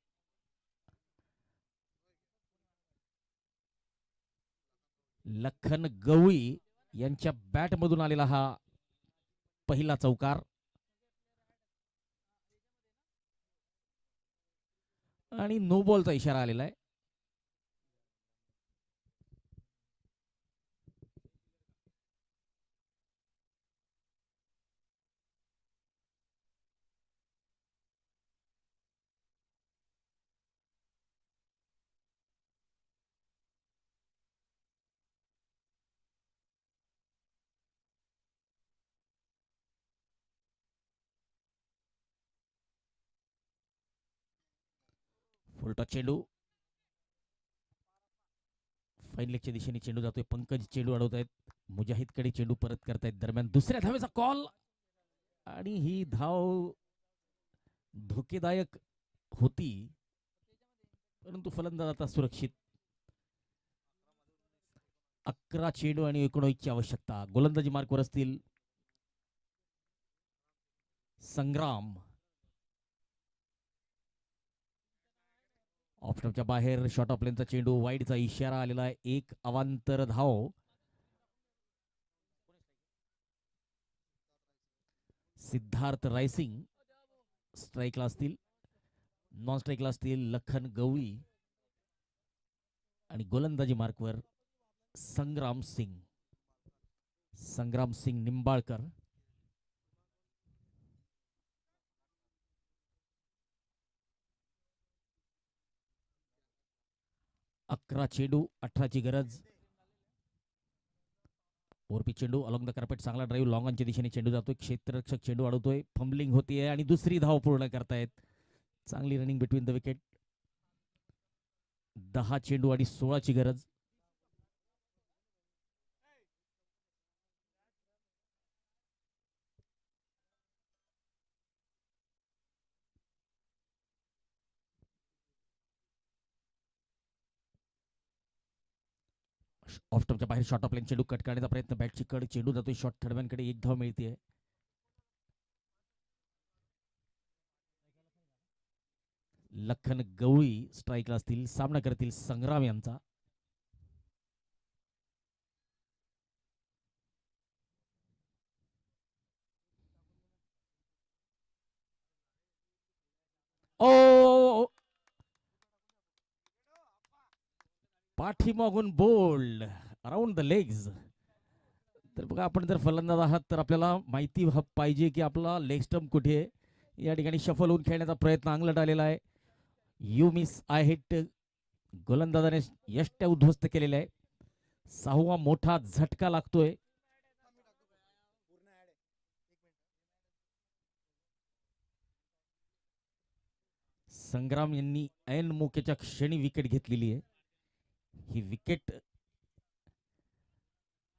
लखन गवळी यांच्या बॅट मधून आलेला हा पहिला चौकार. आणि नो बॉलचा इशारा आलेला आहे. फुलटॉस चेंडू फाईन लेगच्या दिशेने चेंडू जातोय. पंकज चेंडू अडवत आहेत. मुजाहिद कडे चेंडू परत करतायत. दरम्यान दुसऱ्या धावेचा कॉल. आणि ही धाव धोकेदायक होती, परंतु फलंदाज आता सुरक्षित. 11 चेंडू आणि 19 ची आवश्यकता. गोलंदाजी मार्कवर असतील संग्राम. ऑप्शनच्या बाहेर शॉर्ट ऑफ लेनचा चेंडू, वाईडचा इशारा आलेला आहे. एक अवांतर धाव. सिद्धार्थ रायसिंग स्ट्राईकला असतील. नॉन स्ट्राईकला असतील लखन गवळी आणि गोलंदाजी मार्कवर संग्राम सिंग निंबाळकर. 11 चेंडू 18ची गरज. ओरपी चेंडू अलॉंग द कार्पेट, चांगला ड्राईव्ह, लॉंग ऑनच्या दिशेने चेंडू जातोय. क्षेत्ररक्षक चेंडू अडवतोय, फंबलिंग होतीये आणि दुसरी धाव पूर्ण करतायत. चांगली रनिंग बिटवीन द विकेट. 10 चेंडू आणि 16ची गरज. ऑफ स्टंपच्या बाहेर शॉर्ट ऑफ लेन चेंडू कट करण्याचा प्रयत्न, बॅटची कड, चेंडू जातोय शॉर्ट थर्डमॅनकडे. एक धाव मिळते. लखन गवळी स्ट्राईकला असतील. सामना करतील संग्राम यांचा. ओ पाठीमागून बोल्ड अराउंड द लेग्स. तर बघा, आपण जर फलंदाज आहात तर आपल्याला माहिती पाहिजे की आपला लेग स्टंप कुठे आहे. या ठिकाणी शफल होऊन खेळण्याचा प्रयत्न अंगलट आलेला आहे. You miss I hit. गोलंदाजाने यष्ट्या उद्ध्वस्त केलेल्या आहे. 6वा मोठा झटका लागतोय. संग्राम यांनी ऐन मोक्याच्या क्षणी विकेट घेतलेली आहे. ही विकेट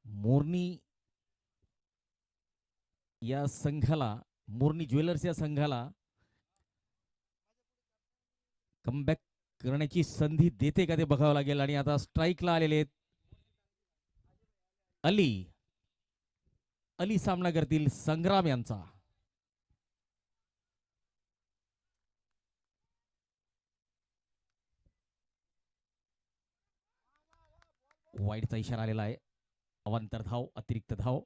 मोर्नी या संघाला, मोर्नी ज्वेलर्स या संघाला कमबॅक करण्याची संधी देते का ते बघावं लागेल. आणि आता स्ट्राईकला आलेले आहेत अली सामना करतील संग्राम यांचा. वाईडचा इशारा आलेला आहे. अवांतर धाव, अतिरिक्त धाव.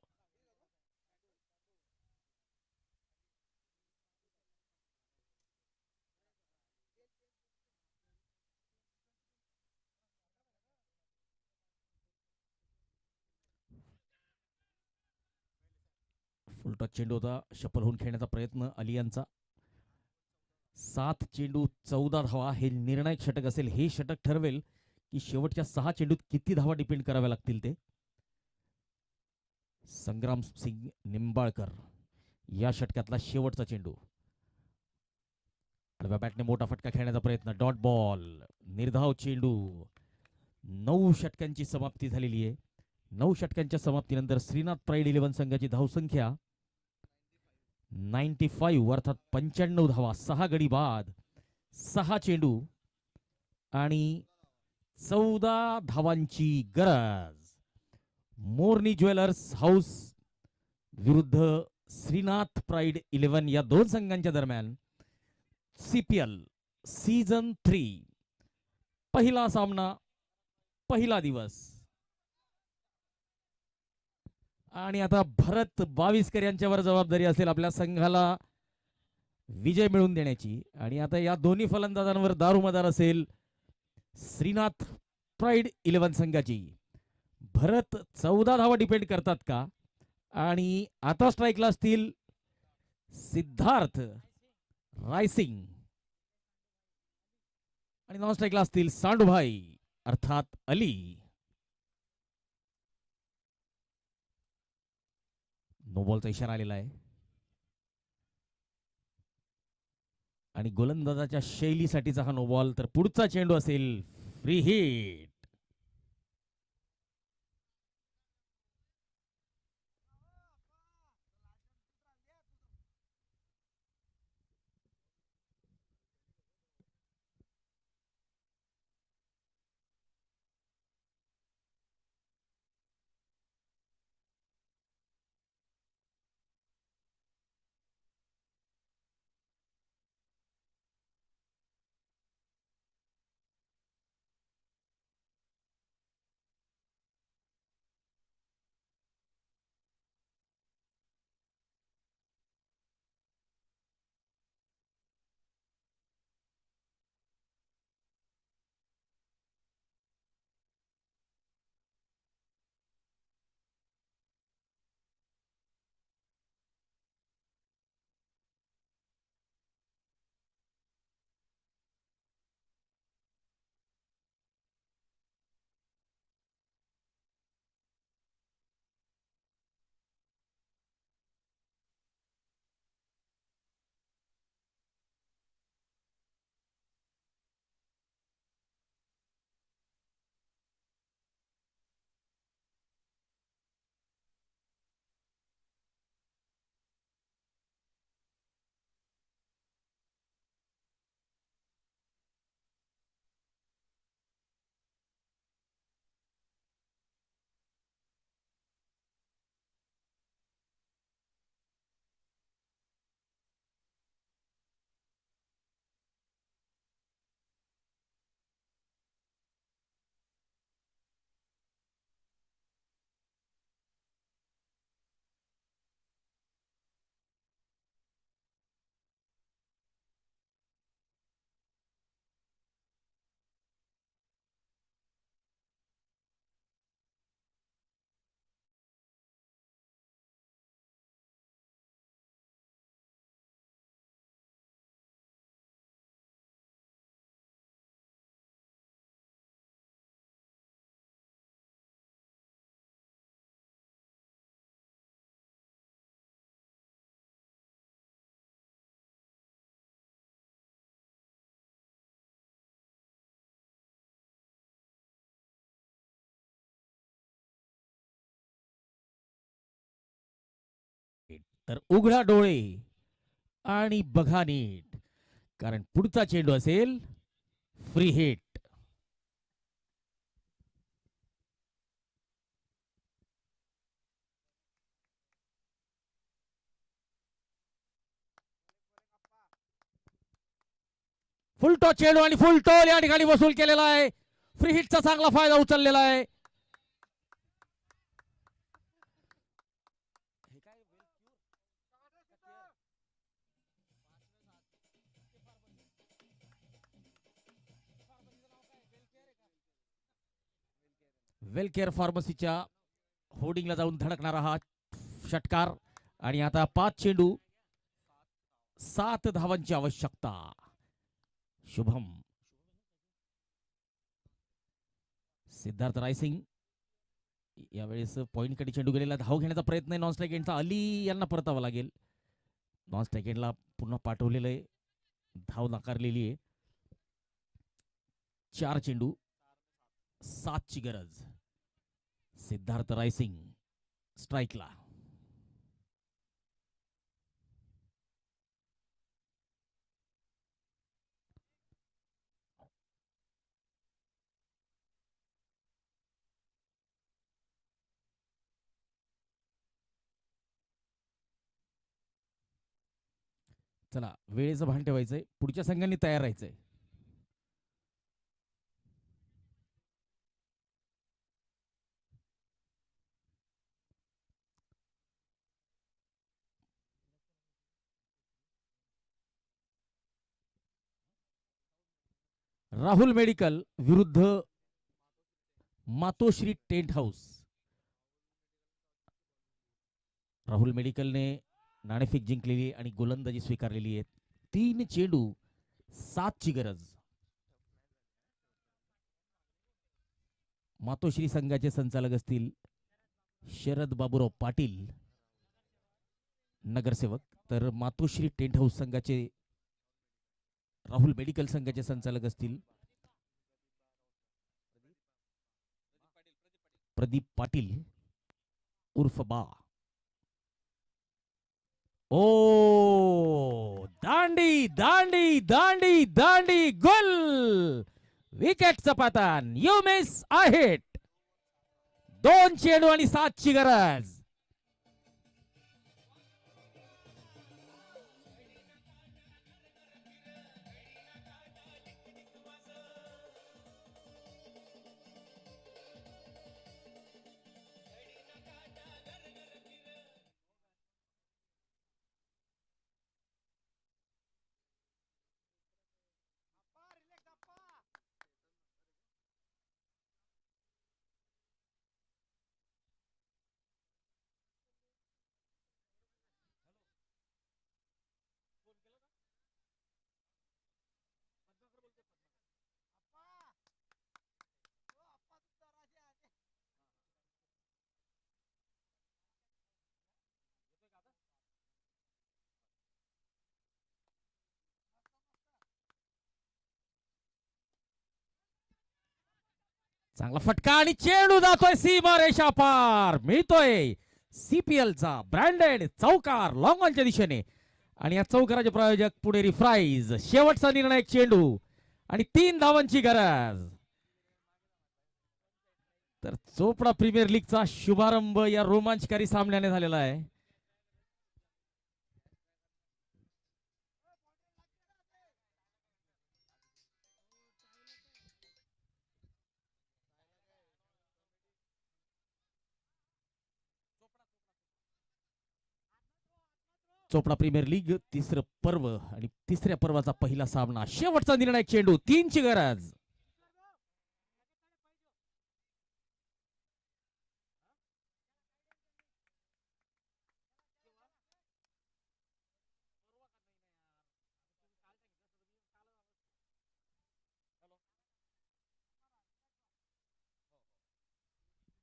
फुलटॉस चेंडू होता. शफल होऊन खेळण्याचा प्रयत्न अली यांचा. 7 चेंडू 14 धावा. हे निर्णायक षटक असेल. हे षटक ठरवेल की शेवटच्या 6 चेंडूत किती धावा डिपेंड कराव्या लागतील ते. संग्राम सिंग निंबाळकर या षटकातला शेवटचा चेंडू. आडव्या बॅटने मोठा फटका खेळण्याचा प्रयत्न, डॉट बॉल, निर्धाव चेंडू. 9 षटकांची समाप्ती झालेली आहे. 9 षटकांच्या समाप्तीनंतर श्रीनाथ प्राईड 11 संघाची धावसंख्या 95 अर्थात 95 धावा. 6 गडी बाद, 6 चेंडू आणि 14 धावांची गरज. मोर्नी ज्वेलर्स हाऊस विरुद्ध श्रीनाथ प्राईड 11 या दोन संघांच्या दरम्यान CPL सीझन 3 पहिला सामना, पहिला दिवस. आणि आता भरत बाविस्कर यांच्यावर जबाबदारी असेल आपल्या संघाला विजय मिळवून देण्याची. आणि आता या दोन्ही फलंदाजांवर दारोमदार असेल श्रीनाथ प्राईड 11 संघाची. भरत 14 धावा डिपेंड करतात का? आणि आता स्ट्राईकला असतील सिद्धार्थ रायसिंग आणि नॉन स्ट्राईकला असतील सांडूभाई अर्थात अली. नो बॉलचा इशारा आलेला आहे. आणि गोलंदाजाच्या शैलीसाठीचा हा नो बॉल. तर पुढचा चेंडू असेल फ्री हिट. तर उघडा डोळे आणि बघा नीट, कारण पुढचा चेंडू असेल फ्री हिट. फुल टॉस चेंडू आणि फुल टॉल या ठिकाणी वसूल केलेला आहे. फ्री हिटचा चांगला फायदा उचललेला आहे. वेलकेअर फार्मसीच्या होर्डिंगला जाऊन धडकणारा हा षटकार. आणि आता 5 चेंडू 7 धावांची आवश्यकता. शुभम, सिद्धार्थ रायसिंग यावेळेस पॉइंट कडे चेंडू गेलेला. धाव घेण्याचा प्रयत्न आहे नॉन स्ट्राईक एंडचा. अली यांना परतावं लागेल. नॉन स्ट्राईक एंडला पुन्हा पाठवलेलं आहे. धाव नाकारलेली आहे. 4 चेंडू 7 ची गरज. सिद्धार्थ रायसिंग स्ट्राईकला. चला, वेळेचं भान ठेवायचंय. पुढच्या संघांनी तयार राहायचंय. राहुल मेडिकल विरुद्ध मातोश्री टेंट हाऊस. राहुल मेडिकलने नाणेफेक जिंकलेली आणि गोलंदाजी स्वीकारलेली आहे. 3 चेंडू 7 ची गरज. मातोश्री संघाचे संचालक असतील शरद बाबूराव पाटील नगरसेवक, तर मातोश्री टेंट हाऊस संघाचे राहुल मेडिकल संघाचे संचालक असतील प्रदीप पाटील उर्फ बा. ओ दांडी दांडी दांडी दांडी गोल. विकेटचं पतन. You miss a hit. 2 चेंडू आणि 7 ची गरज. चांगला फटका आणि चेंडू जातोय सीमा रेषा पार. मिळतोय सीपीएलचा ब्रँडेड चौकार लॉंग ऑनच्या दिशेने. आणि या चौकाराचे प्रायोजक पुणेरी फ्राईज. शेवटचा निर्णायक चेंडू आणि 3 धावांची गरज. तर चोपडा प्रीमियर लीगचा शुभारंभ या रोमांचकारी सामन्याने झालेला आहे. चोपडा प्रीमियर लीग 3रं पर्व आणि 3ऱ्या पर्वाचा पहिला सामना. शेवटचा निर्णायक चेंडू 3 ची गरज.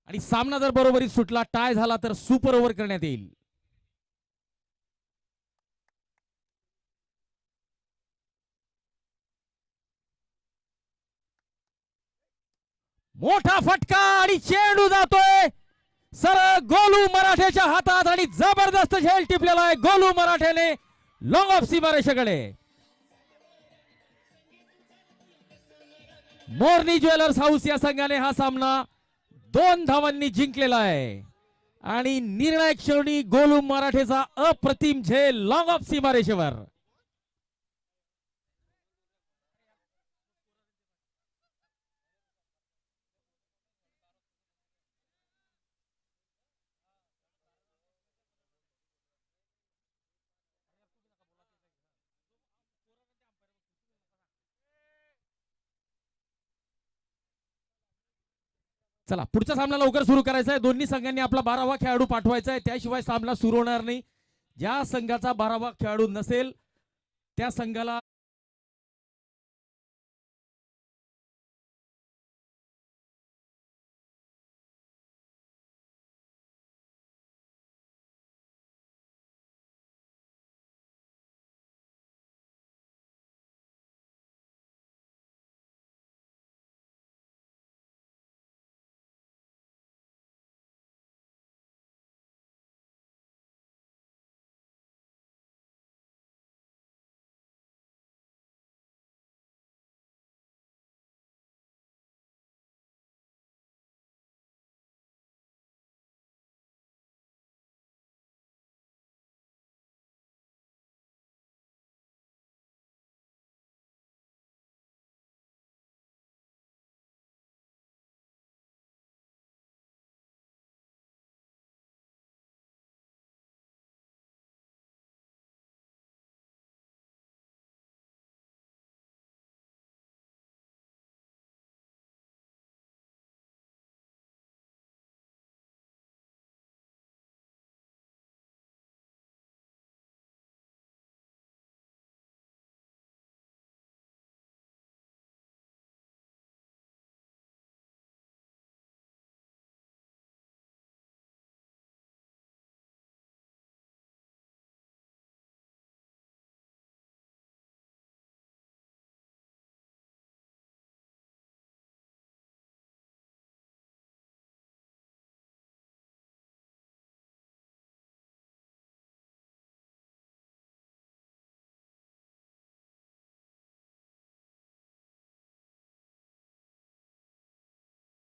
आणि सामना जर बरोबरीत सुटला, टाय झाला तर सुपर ओव्हर करण्यात येईल. मोठा फटका आणि चेंडू जातोय सर गोलू मराठेच्या हातात आणि जबरदस्त झेल टिपलेला आहे Golu मराठेने long of सीमारेषेकडे. Morni jewellers house या संघाने हा सामना 2 धावांनी जिंकलेला आहे आणि निर्णायक क्षणी गोलू मराठेचा अप्रतिम झेल लॉंग ऑफ सीमारेषेवर. चला पुढचा सामना लवकर सुरू करायचा आहे. दोन्ही संघांनी आपला 12वा खेळाडू पाठवायचा आहे, त्याशिवाय सामना सुरू होणार नाही. ज्या संघाचा 12वा खेळाडू नसेल त्या संघाला